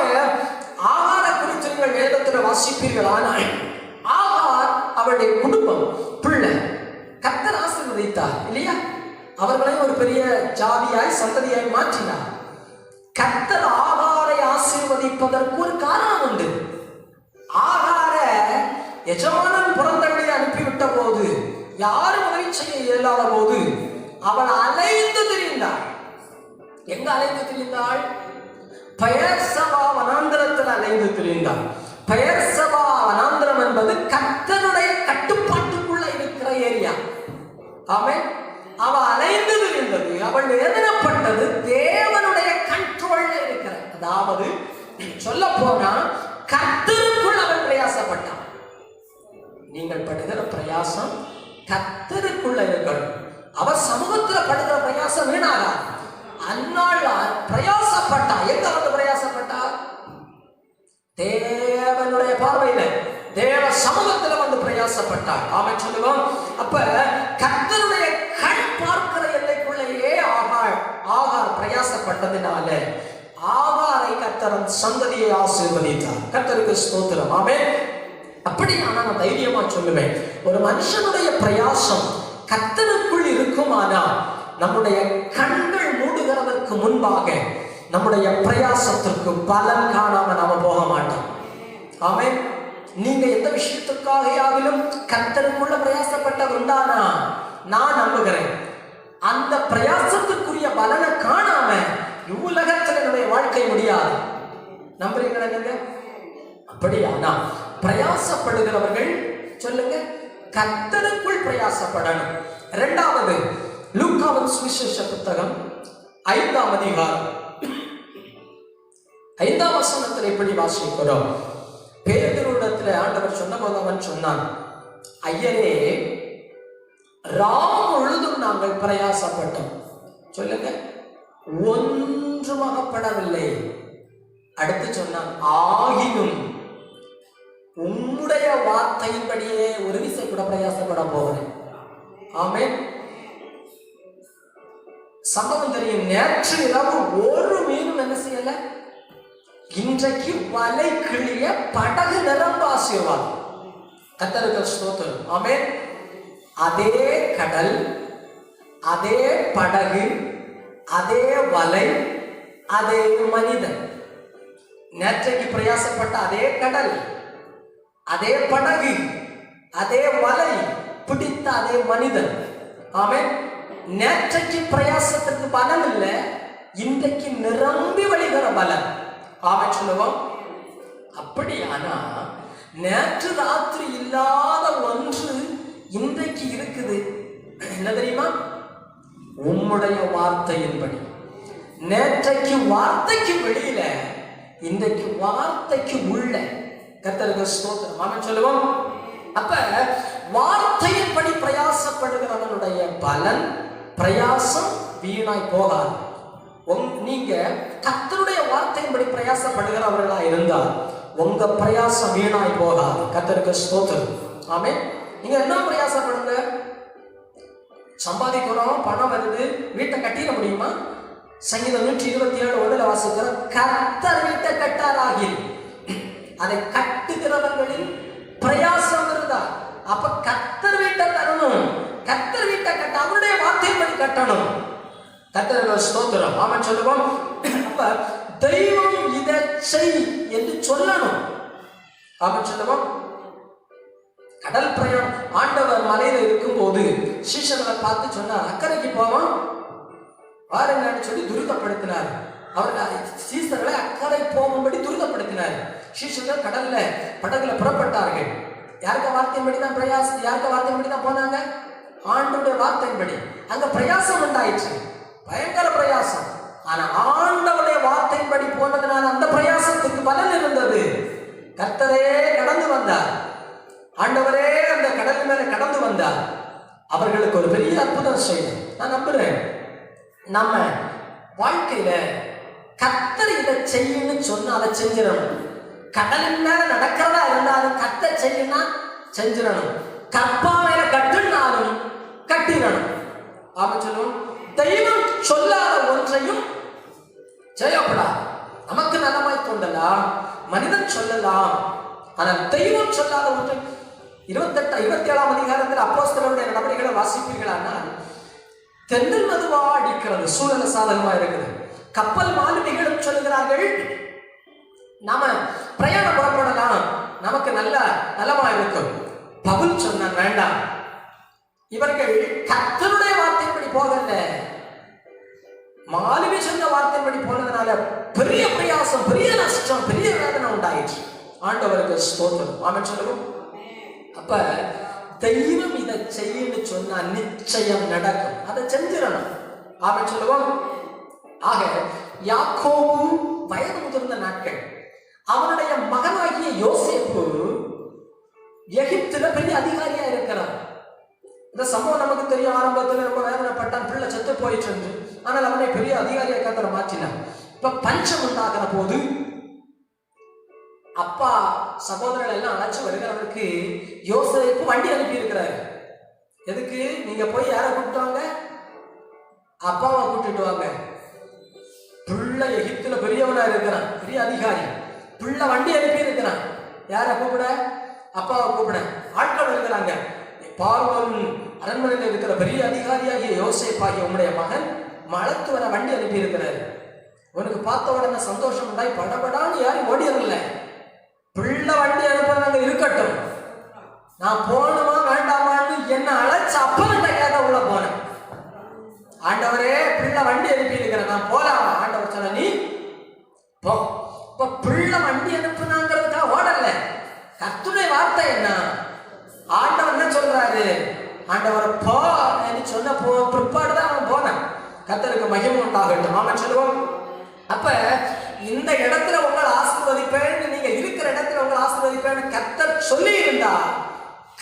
ஆகார குறித்து நீங்கள் வேதத்தில் வாசிப்பீர்கள். ஆனால் ஆகார் அவருடைய குடும்பம் பிள்ளை கர்த்தர் ஆசீர்வதித்தார் இல்லையா? அவர்களையும் ஒரு பெரிய ஜாதியாய் சந்ததியாய் மாற்றினார். கர்த்தர் ஆகாரை ஆசீர்வதிப்பதற்கு ஒரு காரணம் உண்டு. ஆகார எஜமானன் புறந்தள்ளி அனுப்பிவிட்ட போது, யாரும் உதவி செய்ய இயலாத போது அவள் அலைந்து திரிந்தாள். எங்க அலைந்து திரிந்தாள்? பெயர்சபா வனாந்திரத்தில் அலைந்து திரிந்தாள். பெயர்சபா வனாந்திரம் என்பது கர்த்தருடைய கட்டுப்பாட்டுக்குள்ள இருக்கிற ஏரியா. ஆமென். அவள் அலைந்து திரிந்தது, அவள் வேதனைப்பட்டது தேவனுடைய கண்ட்ரோல்ல இருக்கிற. அதாவது சொல்ல போனா கர்த்தருக்குள் அவள் பிரயாசப்பட்டாள். நீங்கள் படுகிற பிரயாசம் கர்த்தருக்குள்ள இருக்கணும். அவர் சமூகத்தில் படுகிற பிரயாசம் வீணாகா. அந்நாள் பிரயாசப்பட்டா. எங்க வந்து பிரயாசப்பட்டா? தேவனுடைய பார்வையில, தேவ சமூகத்தில் வந்து பிரயாசப்பட்டாள். ஆமென் சொல்லுவோம். அப்ப கர்த்தருடைய கண் பார்க்கிற எல்லைக்குள்ளேயே ஆகார் பிரயாசப்பட்டதினால ஆகாரை கர்த்தரன் சந்ததியை ஆசீர்வதித்தார். கர்த்தருக்கு ஸ்தோத்திரம். ஆமென். அப்படியான நான் தைரியமா சொல்லுவேன், ஒரு மனுஷனுடைய பிரயாசம் கர்த்தருக்குள் இருக்குமானால் நம்முடைய கண்கள் மூடுகிறதற்கு முன்பாக நம்முடைய பிரயாசத்திற்கு பலன் காணாம நாம போக மாட்டோம். ஆமென். நீங்க எந்த விஷயத்துக்காகவும் கர்த்தருக்குள்ள பிரயாசப்பட்டது உண்டானா நான் நம்புகிறேன், அந்த பிரயாசத்துக்குரிய பலனை காணாம உலகத்தில் என்னுடைய வாழ்க்கை முடியாது. நம்புறீங்களா நீங்க? அப்படியானா பிரயாசப்படுகிறவர்கள் சொல்லுங்க, கர்த்தருக்குள் பிரயாசப்படணும். இரண்டாவது, லூக்காவின் சுவிசேஷ புத்தகம் 5ஆம் அதிகாரம் 5ஆம் வசனத்தில் எப்படி வாசிக்கிறோம்? பேதுருவிடத்தில் ஆண்டவர் சொன்னபோது அவன் சொன்னான், ஐயரே, ராம் முழுதும் நாங்கள் பிரயாசப்பட்டோம். சொல்லுங்க, ஒன்றுமாகப்படவில்லை. அடுத்து சொன்னான், ஆகினும் உம்முடைய வார்த்தையின்படியே ஒரு விசை கூட பிரயாசப்பட போகிறேன். ஆமென். சம்பவம் தெரியும். நேற்று இரவு ஒரு மீனும் என்ன செய்யல. இன்றைக்கு வலை கிளிய படகு நிரம்ப ஆசீர்வாதம். கர்த்தருக்கு ஸ்தோத்திரம். ஆமென். அதே கடல், அதே படகு, அதே வலை, அதே மனிதன். நேற்றைக்கு பிரயாசப்பட்ட அதே கடல், அதே படகு, அதே வலை, பிடித்த அதே மனிதன். ஆமென். நேற்றைக்கு பிரயாசத்துக்கு பலன் இல்லை, இன்றைக்கு நிரம்பி வழிகிற பலன். ஆமென் சொல்லுவோம். அப்படியானா நேற்று ராத்திரி இல்லாத ஒன்று இன்றைக்கு இருக்குது. என்ன தெரியுமா? உம்முடைய வார்த்தையின்படி. நேற்றைக்கு வார்த்தைக்கு வெளியில, இன்றைக்கு வார்த்தைக்கு உள்ள. கர்த்தருக்கு ஸ்தோத்திரம். ஆமென் சொல்லுவோம். அப்ப வார்த்தையின்படி பிரயாசப்படுகிறவனுடைய பலன், பிரயாசம் வீணாய் போகாது. நீங்க கர்த்தருடைய வார்த்தையின்படி பிரயாசப்படுகிறவர்களா இருந்தால் உங்க பிரயாசம் வீணாய் போகாது. கர்த்தருக்கு ஸ்தோத்திரம். ஆமென். நீங்க என்ன பிரயாசப்படுங்க? சம்பாதிக்கிறோம், பணம் வருது, வீட்டை கட்டிட முடியுமா? சங்கீதம் 127:1 வாசிக்கிற, கர்த்தர் வீட்டை கட்டாராகி அதை கட்டுகிறவர்களின் பிரயாசம் இருந்தா. அப்ப கர்த்தர் வீட்டை தரணும். கர்த்தர் வீட்டை கட்ட அவருடைய வார்த்தையின்படி கட்டணும். கர்த்தருக்கு ஸ்தோத்திரம். ஆமென் சொல்லுவோம். அப்ப தெய்வம் இதை செய் என்று சொல்லணும். ஆமென் சொல்லுவோம். கடல் பிரயாணம், ஆண்டவர் மலையில இருக்கும் போது சீஷர்களை பார்த்து சொன்னார், அக்கறைக்கு போவோம் பாருங்கன்னு சொல்லி துரிதப்படுத்தினார். அவர்கள் சீஷர்களை அக்கறை போகும்படி துரிதப்படுத்தினார். சீஷர்கள் கடல்ல படகுல புறப்பட்டார்கள். யாருக்க வார்த்தையின்படி தான் பிரயாசம், யாருக்க வார்த்தையின்படி தான் போனாங்க? ஆண்டவருடைய வார்த்தையின்படி. அங்க பிரயாசம் உண்டாயிற்று, பயங்கர பிரயாசம். ஆனா ஆண்டவருடைய வார்த்தையின்படி போனதுனால அந்த பிரயாசத்துக்கு பலன் இருந்தது. கர்த்தரே கடந்து வந்தார். ஆண்டவரே அந்த கடல் மேல கடந்து வந்தார். அவர்களுக்கு ஒரு பெரிய அற்புதம் செய்யும். நான் நம்புறேன், நம்ம வாழ்க்கையில கர்த்தர் இதை செய்யணும்னு சொன்னா அதை செஞ்சிடணும். கடலின் மேல நடக்கிறதா இருந்தாலும் கர்த்தர் செய்யணும்னா செஞ்சிடணும். கற்பானையில கட்டுனாலும் கட்டிடணும். ஆமென் சொல்லுவோம். தெய்வம் சொல்லாத ஒன்றையும் செய்யப்படாது. நமக்கு நலமாய் தோன்றலாம், மனிதன் சொல்லலாம், ஆனால் தெய்வம் சொல்லாத ஒன்றை 27ஆம் அதிகாரத்தில் அப்போஸ்தலருடைய நடவடிக்கைகளை வாசிப்பீர்களானால், தென்றல் மதுவா அடிக்கிறது, சூழல சாதகமா இருக்குது. கப்பல் மாலுமிகளும் சொல்கிறார்கள், நாம பிரயாணம் புறப்படலாம், நமக்கு நல்ல நலமா இருக்கும். பவுல் சொன்ன வேண்டாம். இவர்கள் கர்த்தருடைய வார்த்தைப்படி போகல, மாலுமி சொன்ன வார்த்தைப்படி போனதுனால பெரிய பிரயாசம், பெரிய நஷ்டம், பெரிய வேதனை உண்டாயிற்று. ஆண்டவருக்கு ஸ்தோத்திரம். ஆமென் சொல்லுவோம். அப்ப தெய்வம் இதை செய்யன்னு சொன்னா நிச்சயம் நடக்கும், அதை செஞ்சிடணும். ஆமென் சொல்லுவோம். ஆக யாக்கோபு வயது முதிர்ந்த நாட்கள், அவனுடைய மகனாகிய யோசேப்பு எகிப்துல பெரிய அதிகாரியா இருக்கிறான். இந்த சம்பவம் நமக்கு தெரியும். ஆரம்பத்தில் ரொம்ப வேதனைப்பட்டான், பிள்ளை செத்து போயிட்டு இருந்து. ஆனால் அவனை பெரிய அதிகாரியா கத்தர மாற்றினான். இப்ப பஞ்சம் உண்டாகிற போது அப்பா சகோதரர்கள் எல்லாம் அழைச்சு வருகிறவருக்கு யோசேப்பு வண்டி அனுப்பி இருக்கிறாரு. எதுக்கு? நீங்க போய் யாரை கூப்பிட்டு வாங்க? அப்பாவை கூப்பிட்டு வாங்க. பிள்ளை எகிப்துல பெரியவனா இருக்கிறான், பெரிய அதிகாரி. பிள்ளை வண்டி அனுப்பி இருக்கிறான். யாரை கூப்பிட? அப்பாவை கூப்பிட. ஆட்கள் இருக்கிறாங்க. பார்வோன் அரண்மனையில் இருக்கிற பெரிய அதிகாரியாகிய யோசேப்பாகிய உங்களுடைய மகன் மலத்து வர வண்டி அனுப்பி இருக்கிறார். உனக்கு பார்த்த உடனே சந்தோஷம் உண்டாய் படபடான்னு யாரும் ஓடியதில்லை. பிள்ளை வண்டி அனுப்புறாங்க, இருக்கட்டும், நான் போகணுமா வேண்டாமான்னு என்ன அழைச்ச அப்பன்கிட்ட கேட்க உள்ள போனேன். ஆண்டவரே பிள்ளை வண்டி அனுப்பி இருக்கிறேன், நான் போலாம். ஆண்டவர் சொன்ன நீ போ. இப்ப பிள்ளை வண்டி அனுப்புனாங்கிறதுக்காக ஓடல. கர்த்தருடைய வார்த்தை என்ன? ஆண்டவர் என்ன சொல்றாரு? ஆண்டவர் போ சொன்ன பிற்பாடுதான் அவன் போனான். கர்த்தருக்கு மகிமை உண்டாகட்டும். ஆமென் சொல்லுவோம். அப்ப இந்த இடத்துல உங்களை ஆசீர்வதிப்பேன்னு, நீங்க இருக்கிற இடத்துல உங்களை ஆசீர்வதிப்பேன்னு கர்த்தர் சொல்லி இருந்தா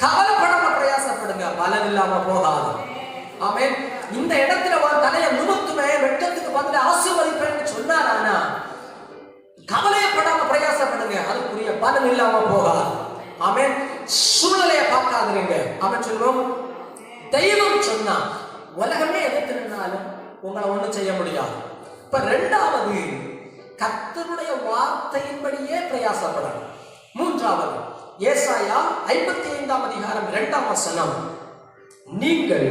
கவலைப்படாம பிரயாசப்படுங்க, பலன் இல்லாம போகாது. ஆமென். இந்த இடத்துல ஒரு தலையை நுணுத்துமே வெட்டத்துக்கு பதில ஆசீர்வதிப்பேன்னு சொன்னாரானா கவலையப்படாம பிரயாசப்படுங்க, அதுக்குரிய பலன் இல்லாம போகாது. ஆமென். சூழ்நிலையை பார்க்காதீங்க. ஆமென் சொல்லுவோம். தெய்வம் சொன்னா உலகமே எதிர்த்திருந்தாலும் உங்களை ஒண்ணும் செய்ய முடியாது. இப்ப இரண்டாவது, கர்த்தருடைய வார்த்தையின்படியே பிரயாசப்படணும். மூன்றாவது, ஏசாயா 55ஆம் அதிகாரம் 2ஆம் வசனம், நீங்கள்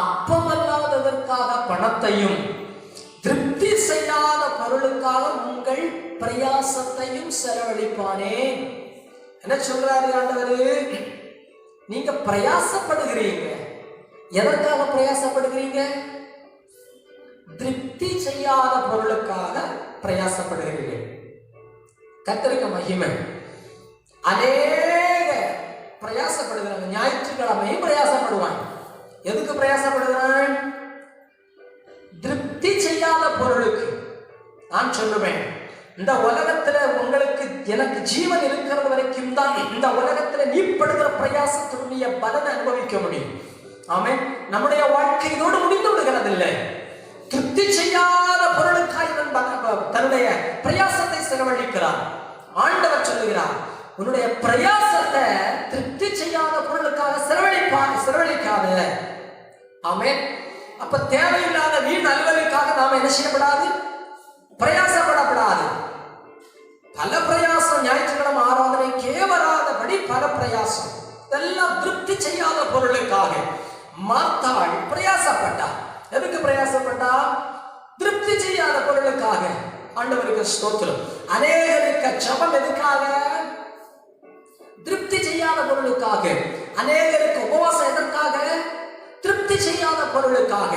அப்பமல்லாததற்காக பணத்தையும் திருப்தி செய்யாத பொருளுக்காக உங்கள் பிரயாசத்தையும் செலவழிப்பானேன். என்ன சொல்றாரு ஆண்டவரு? நீங்க பிரயாசப்படுகிறீங்க. எதற்காக பிரயாசப்படுகிறீங்க? திருப்தி செய்யாத பொருளுக்காக பிரயாசப்படுகிறீர்கள். கர்த்தருக்கு மகிமை. அநேக பிரயாசப்படுகிறாங்க. ஞாயிற்றுக்கிழமையும் பிரயாசப்படுவாங்க. எதுக்கு பிரயாசப்படுகிறான்? திருப்தி செய்யாத பொருளுக்கு. நான் சொல்லுவேன், இந்த உலகத்துல உங்களுக்கு எனக்கு ஜீவன் இருக்கிறது வரைக்கும் தான் இந்த உலகத்துல நீ படுகிற பிரயாசத்தினுடைய பலனை அனுபவிக்க முடியும். ஆமென். நம்முடைய வாழ்க்கை இதோடு முடிந்து விடுகிறது இல்லை. திருப்தி செய்யாத பொருளுக்காக இவன் தன்னுடைய பிரயாசத்தை செலவழிக்கிறான். ஆண்டவர் சொல்லுகிறார், உன்னுடைய பிரயாசத்தை திருப்தி செய்யாத பொருளுக்காக செலவழிக்காத. ஆமென். அப்ப தேவையில்லாத வீண் அலுவலுக்காக நாம என்ன செய்யப்படாது? பிரயாசப்படப்படாது. பல பிரயாசம். ஞாயிற்றுக்கிழமை ஆராதனைக்கே வராதபடி பல பிரயாசம். இதெல்லாம் திருப்தி செய்யாத பொருளுக்காக. மார்த்தாள் பிரயாசப்பட்டா. எதுக்கு பிரயாசப்பட்டா? திருப்தி செய்யாத பொருளுக்காக. ஆண்டவருக்கு ஸ்தோத்திரம். அநேகருக்கு ஜெபம் எதுக்காக? திருப்தி செய்யாத பொருளுக்காக. அநேகருக்கு உபவாசம் எதற்காக? திருப்தி செய்யாத பொருளுக்காக.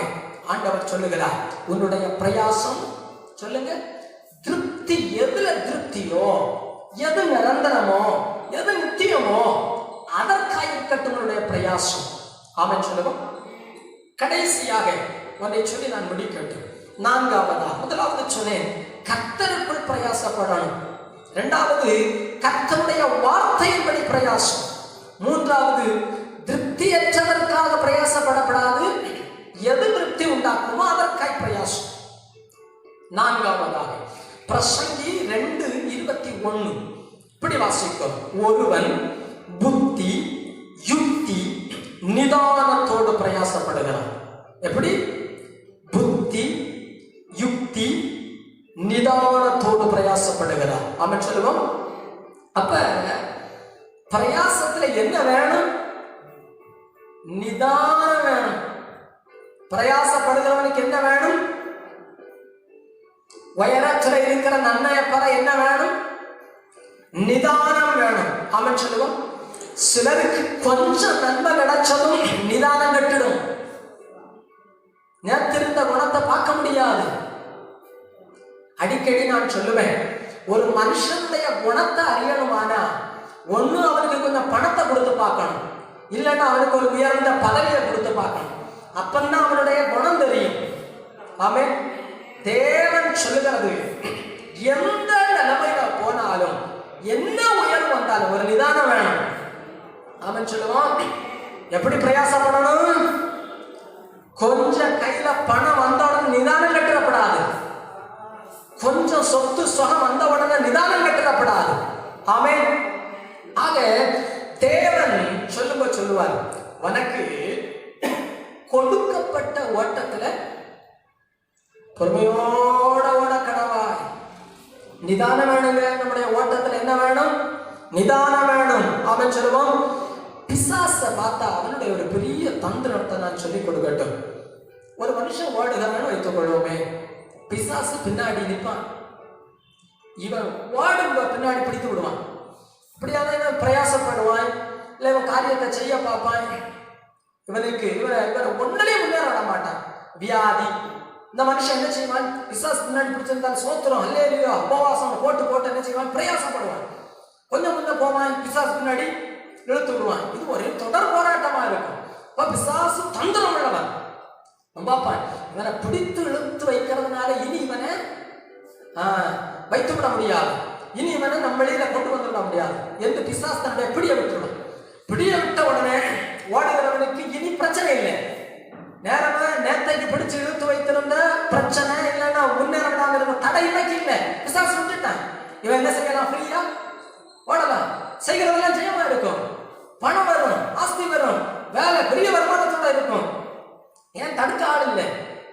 ஆண்டவர் சொல்லுகிறார், உன்னுடைய பிரயாசம் சொல்லுங்க, திருப்தி எதுல திருப்தியோ, எது நிரந்தரமோ, எது நித்தியமோ அதற்காக இருக்கட்டும் உன்னுடைய பிரயாசம். ஆமென் சொல்லுவோம். கடைசியாக ஒன்றை சொல்லி நான் முடிக்கட்டும். நான்காவதா, முதலாவது சொன்னேன் கர்த்தருக்குள் பிரயாசப்படணும். இரண்டாவது கர்த்தருடைய வார்த்தையின்படி பிரயாசம். மூன்றாவது திருப்தியற்றதற்காக பிரயாசப்படப்படாது. எது திருப்தி உண்டாக்குமோ அதற்காக பிரயாசம். நான்காவதாக பிரசங்கி 2:21 இப்படி வாசிக்கும், ஒருவன் புத்தி யுக்தி நிதானத்தோடு பிரயாசப்படுகிறான். எப்படி? புத்தி யுக்தி நிதானத்தோடு பிரயாசப்படுகிறான். ஆமென் சொல்லுவோம். அப்ப பிரயாசத்துல என்ன வேணும்? நிதானம் வேணும். பிரயாசப்படுகிறவனுக்கு என்ன வேணும்? உயரத்துல இருக்கிற நன்மையை பெற என்ன வேணும்? நிதானம் வேணும். ஆமென் சொல்லுவோம். சிலருக்கு கொஞ்சம் நன்மை கிடைச்சதும் நிதானம் கட்டிடும். நேர்த்திருந்த குணத்தை பார்க்க முடியாது. அடிக்கடி நான் சொல்லுவேன், ஒரு மனுஷனுடைய குணத்தை அறியணுமானா ஒண்ணு அவனுக்கு கொஞ்சம் பணத்தை கொடுத்து பார்க்கணும், இல்லைன்னா அவனுக்கு ஒரு உயர்ந்த பதவியை கொடுத்து பார்க்கணும். அப்பந்தான் அவனுடைய குணம் தெரியும். ஆமென். தேவன் சொல்லுகிறது, எந்த நிலைமையில போனாலும் என்ன உயர்வு வந்தாலும் ஒரு நிதானம் வேணும். ஆமென் சொல்லுவான். எப்படி பிரயாசப்படணும்? கொஞ்சம் கையில பணம் வந்த உடனே நிதானம் கட்டிடப்படாது. கொஞ்சம் சொத்து சுகம் வந்த உடனே நிதானம் கட்டிடப்படாது. ஆமென். ஆக தேவன் சொல்லுவார், உனக்கு கொடுக்கப்பட்ட ஓட்டத்துல பொறுமையோட ஓட கடவாய். நிதானம் வேணுங்க. நம்முடைய ஓட்டத்துல என்ன வேணும்? நிதானம் வேணும். ஆமென் சொல்லுவோம். பிசாச பார்த்தா அவனுடைய ஒரு பெரிய தந்திரத்தை நான் சொல்லிக் கொடுக்கட்டும். ஒரு மனுஷன் ஓடுகிறான்னு வைத்துக் கொள்வோமே, பிசாசு பின்னாடி நிற்பான். இவன் ஓடும் பின்னாடி பிடித்து விடுவான். இப்படியான இவன் பிரயாசப்படுவான், இல்லை இவன் காரியத்தை செய்ய பார்ப்பான். இவன் ஒன்றிலே முன்னேற விட மாட்டான். வியாதி. இந்த மனுஷன் என்ன செய்வான்? பிசாசு பின்னாடி பிடிச்சிருந்தான் சோத்திரம் அல்லேலூயா உபவாசம் போட்டு என்ன செய்வான்? பிரயாசப்படுவான். கொஞ்சம் முன்ன போவான், பிசாசு பின்னாடி இழுத்து விடுவான். இது ஒரு தொடர் போராட்டமா இருக்கும். பிசாசு தந்திரம் உள்ளவன். பாப்பான், இவனை பிடித்து இழுத்து வைக்கிறதுனால இனி இவனை வைத்து விட முடியாது, இனி இவனை நம்ம வெளியில கொண்டு வந்து விட முடியாது என்று பிசாசு தன்னுடைய பிடியை விட்டுவிடும். பிடியை விட்ட உடனே ஓடுகிறவனுக்கு இனி பிரச்சனை இல்லை. நேத்தைக்கு பிடிச்சு இழுத்து வைத்திருந்த பிரச்சனை இல்லைன்னா முன்னேற விடாம இருந்த தடை இன்னைக்கு இல்லை. பிசாசு விட்டுட்டான். இவன் என்ன செய்யலாம்? ஃப்ரீயா ஓடலாம். செய்கிறதெல்லாம் ஜெயமா இருக்கும். பணம் வரும், ஆஸ்தி வரும், வேலை பெரிய வருமானத்தோட இருக்கும். ஏன் தடுக்க ஆள் இல்லை.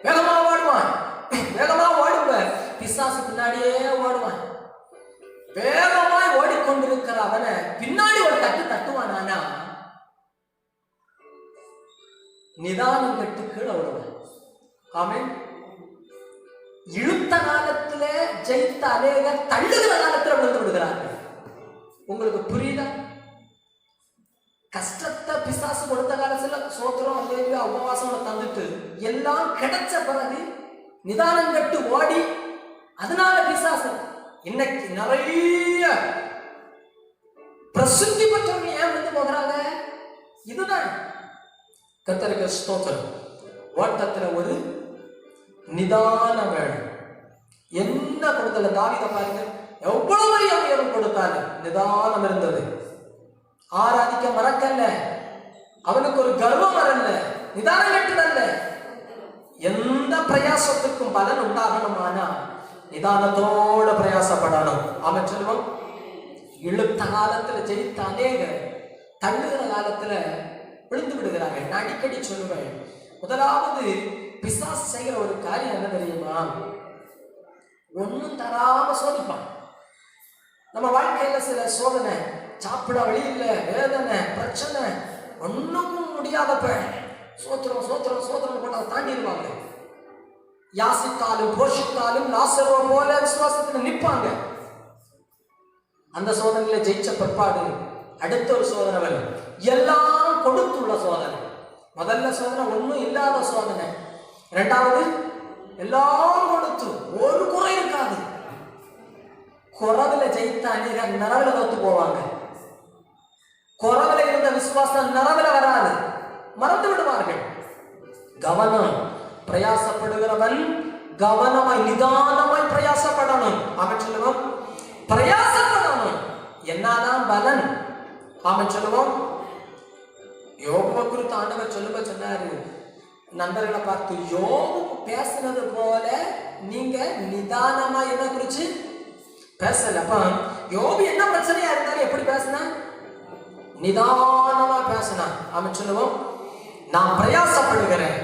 வேகமா ஓடுவான். வேகமா ஓடுவ. பிசாசு பின்னாடியே ஓடுவான். வேகமாய் ஓடிக்கொண்டிருக்கிற அவனை பின்னாடி ஒரு நிதானம் கெட்டு கீழே விடுவான். ஆமென். இழுத்த காலத்துல ஜெயித்த அநேகர் தள்ளுகிற காலத்துல விழுந்து விடுகிறார்கள். உங்களுக்கு புரியுதா? கஷ்டத்தை பிசாசு கொடுத்த காலத்துல சோத்திரம் அல்லேலூயா உபவாசம் தந்துட்டு எல்லாம் கிடைச்ச பிறகு நிதானம் கட்டு ஓடி அதனால பிசாசு இன்னைக்கு நிறைய பிரசித்தி பெற்றவங்க ஏன் விழுந்து போகிறாங்க? இதுதான் கர்த்தருக்கு ஸ்தோத்திரம். ஓட்டத்துல ஒரு நிதானம் வேணும். என்ன கொடுத்தல தாவீதை பாருங்க, எவ்வளவு பெரிய உயரம் கொடுத்தாரு, நிதானம் இருந்தது. ஆராதிக்க மறக்கல்ல, அவனுக்கு ஒரு கர்வம் வரல, நிதானம் கட்டுதல்ல. எந்த பிரயாசத்துக்கும் பலன் உண்டாகணுமானா நிதானத்தோட பிரயாசப்படணும். அவன் சொல்லுவான், இழுத்த காலத்துல ஜெயித்த அநேக தள்ளுகிற காலத்துல விழுந்து விடுகிறார்கள். நான் அடிக்கடி சொல்லுவேன், முதலாவது பிசாசு செய்கிற ஒரு காரியம் என்ன தெரியுமா? ஒன்னும் தராம சோதிப்பான். நம்ம வாழ்க்கையில சில சோதனை, சாப்பிட வழி இல்லை, வேதனை, பிரச்சனை, ஒன்னும் முடியாதப்ப சோத்திரம் சோத்திரம் சோத்திரம் போட்டு அதை தாண்டிடுவாங்க. யாசித்தாலும் போஷித்தாலும் லாசரோ போல விசுவாசத்துல நிற்பாங்க. அந்த சோதனையில ஜெயிச்ச பிற்பாடு அடுத்த ஒரு சோதனை வரும். எல்லாம் கொடுத்துள்ள சோதனை. முதல்ல சோதனை ஒன்றும் இல்லாத சோதனை. இரண்டாவது எல்லாம் கொடுத்து ஒரு குறை இருக்காது. குறவுல ஜெயித்த அநேகர் நரவுல தோத்து போவாங்க. குறவுல இருந்த விசுவாசம் நரவுல வராது, மறந்து விடுவார்கள். கவனம், பிரயாசப்படுகிறவன் கவனமாய் நிதானமாய் பிரயாசப்படணும். அவன் சொல்லுவான், பிரயாசப்படணும். என்னதான் பலன்? அவன் சொல்லுவான், யோபுவை குறித்து ஆண்டவர் சொல்லுங்க சொன்னாரு, நண்பர்களை பார்த்து, யோபு பேசுனது போல நீங்க நிதானமா என்ன குறிச்சு பேசல. அப்ப யோபு என்ன பிரச்சனையா இருந்தாலும் எப்படி பேசினா? நிதானமா பேசினா. அவன் சொல்லுவோம், நான் பிரயாசப்படுகிறேன்,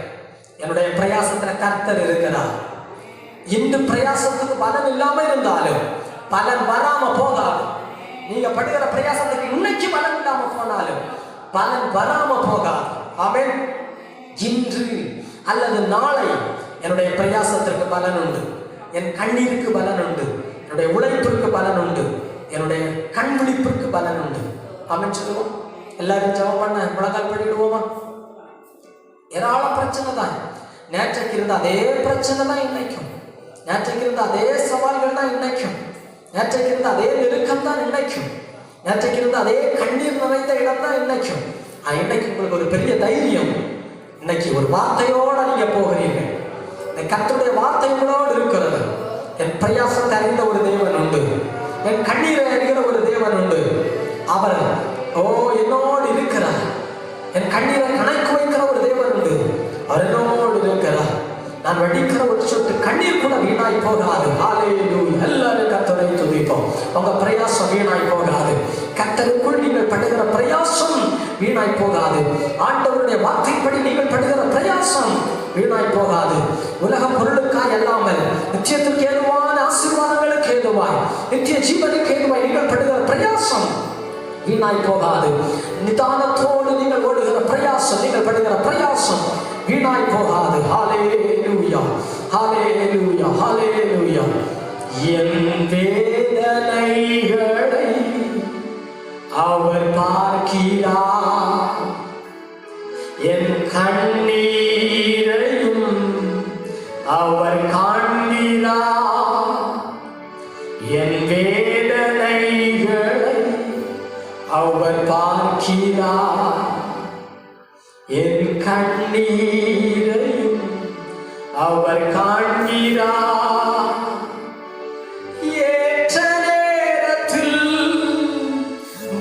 என்னுடைய பிரயாசத்துல கர்த்தர் இருக்கிறார். இந்த பிரயாசத்துக்கு பலன் இல்லாம இருந்தாலும் பலன் வராம போகாது. நீங்க படுகிற பிரயாசத்துக்கு இன்னைக்கு பலன் இல்லாம போனாலும் பலன் வராம போகாது. ஆமென். இன்று அல்லது நாளை என்னுடைய பிரயாசத்திற்கு பலன் உண்டு, என் கண்ணீருக்கு பலன் உண்டு, என்னுடைய உழைப்பிற்கு பலன் உண்டு, என்னுடைய கண் விழிப்பிற்கு பலன் உண்டு. ஆமென் சொல்லுவோம். எல்லாரும் ஜெபம் பண்ண முழங்கால் பண்ணிடுவோமா? ஏராள பிரச்சனை தான். நேற்றைக்கு இருந்த அதே பிரச்சனை தான் இன்னைக்கும். நேற்றைக்கு இருந்த அதே சவால்கள் தான் இன்னைக்கும். நேற்றைக்கு இருந்த அதே நெருக்கம் தான் இன்னைக்கும். நேற்றைக்கு இருந்த அதே கண்ணீர் நிறைந்த இடம் தான் இன்னைக்கும். இன்னைக்கு உங்களுக்கு ஒரு பெரிய தைரியம். இன்னைக்கு ஒரு வார்த்தையோட நீங்க போகிறீர்கள். கர்த்தருடைய வார்த்தை உங்களோடு இருக்கிறது. என் பிரயாசத்தை அறிந்த ஒரு தேவன் உண்டு, என் கண்ணீரை அறிகிற ஒரு தேவன் உண்டு. அவர் என்னோடு இருக்கிறார். என் கண்ணீரை கணக்கு வைக்கிற ஒரு தேவன் உண்டு, அவர் என்னோடு இருக்கிறார். நான் வடிக்கிற ஒரு சொட்டு கண்ணீர் கூட வீணாய் போகாது. ஹல்லேலூயா. எல்லாரும் கர்த்தரை துதிப்போம். உங்க பிரயாசம் வீணாய் போகாது. கர்த்தருக்குள் நீங்கள் படுகிற பிரயாசம் வீணாய் போகாது. ஆண்டவருடைய வார்த்தைப்படி நீங்கள் படுகிற பிரயாசம் வீணாய் போகாது. உலக பொருளுக்காய் அல்லாமல் நிச்சயத்திற்கு ஏதுவான ஆசீர்வாதங்களுக்கு ஏதுவாய், நித்திய ஜீவனுக்கு ஏதுவாய் நீங்கள் படுகிற பிரயாசம் வீணாய் போகாது. நிதானத்தோடு நீங்கள் ஓடுகிற பிரயாசம், நீங்கள் படுகிற பிரயாசம் வீணாய் போகாது. ஹல்லேலூயா, ஹல்லேலூயா, ஹல்லேலூயா. என் வேதனைகளை அவர் பார்க்கிறார், என் கண்ணீரையும் அவர் காண்கிறார். என் வேதனைகளை அவர் பார்க்கிறார், என் கண்ணீரையும் அவர் காண்கிறார். ஏற்ற நேரத்தில்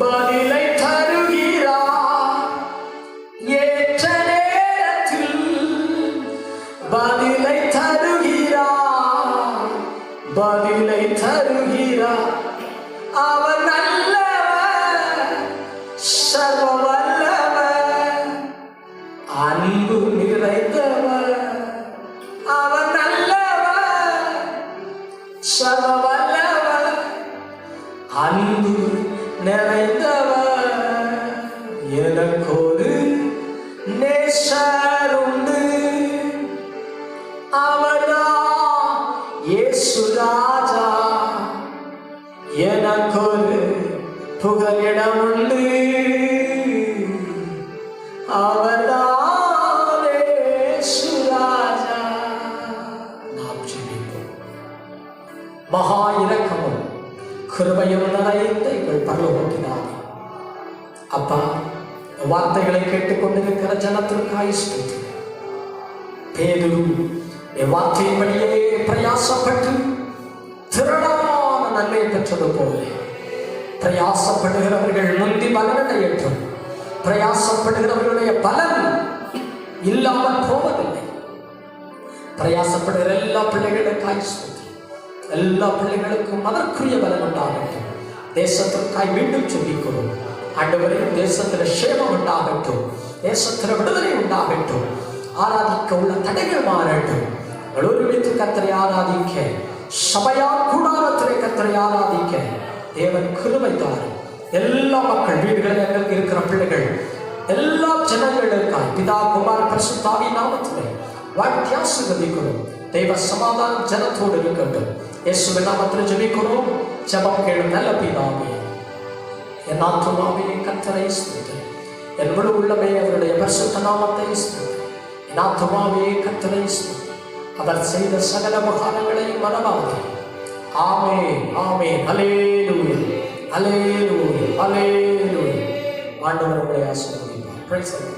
பதிலை தருகிறார், ஏற்ற நேரத்தில் பதிலை தருகிறார், பதிலை தருகிறார். அவர் நல்லவர், சர்வ வல்லவர், அன்பு நிறைந்தவர். அவர் நல்லவர், கிருபையும் நிறைந்த எங்கள் பரலோகினாவே அப்பா, வார்த்தைகளை கேட்டுக்கொண்டிருக்கிற ஜனத்திற்காய் ஸ்தோத்திரம். பேதுரு வார்த்தையின்படியே பிரயாசப்பட்டு திரளான நன்மை பெற்றது போல பிரயாசப்படுகிறவர்கள் முந்தி பலனடையற்றும். பிரயாசப்படுகிறவர்களுடைய பலன் இல்லாமல் போவதில்லை. பிரயாசப்படுகிற எல்லா பிள்ளைகளுக்காய் ஸ்தோத்திரம். எல்லா பிள்ளைகளுக்கும் அதற்குரிய பலன் உண்டாகட்டும். தேசத்திற்காய் மீண்டும் சொல்லிக்கிறோம். ஆண்டவரே, தேசத்தில் சேமம் உண்டாகட்டும், தேசத்தில் விடுதலை உண்டாகட்டும். ஆராதிக்க உள்ள தடைகள் மாறட்டும். ஒருமித்து கர்த்தரை ஆராதிக்க, சபையா கூடாரத்திலே கர்த்தரை ஆராதிக்க தேவன் கிருபை தாரும். எல்லா மக்கள் வீடுகளில் இருக்கிற பிள்ளைகள் எல்லா ஜனங்களுக்காய் பிதா குமார பரிசுத்த ஆவியின் நாமத்திலே வாழ்த்தி ஆசீர்வதிக்கிறோம். தெய்வ சமாதானம் ஜனத்தோடு இருக்கட்டும். இயேசுவின் நாமத்தில் ஜெபிக்கிறோம். ஜெபம் கேளும் நல்ல பிதாவே. என் ஆத்துமாவே கர்த்தரை ஸ்துதி, என் முழு உள்ளமே அவருடைய பரிசுத்த நாமத்தை ஸ்துதி. என் ஆத்துமாவே கர்த்தரை ஸ்துதி, அவர் செய்த சகல உபகாரங்களை மறவாதே. ஆமென், ஆமென். அல்லேலூயா, அல்லேலூயா, அல்லேலூயா. ஆண்டவர் உங்களை ஆசீர்வதிப்பார். Praise the Lord.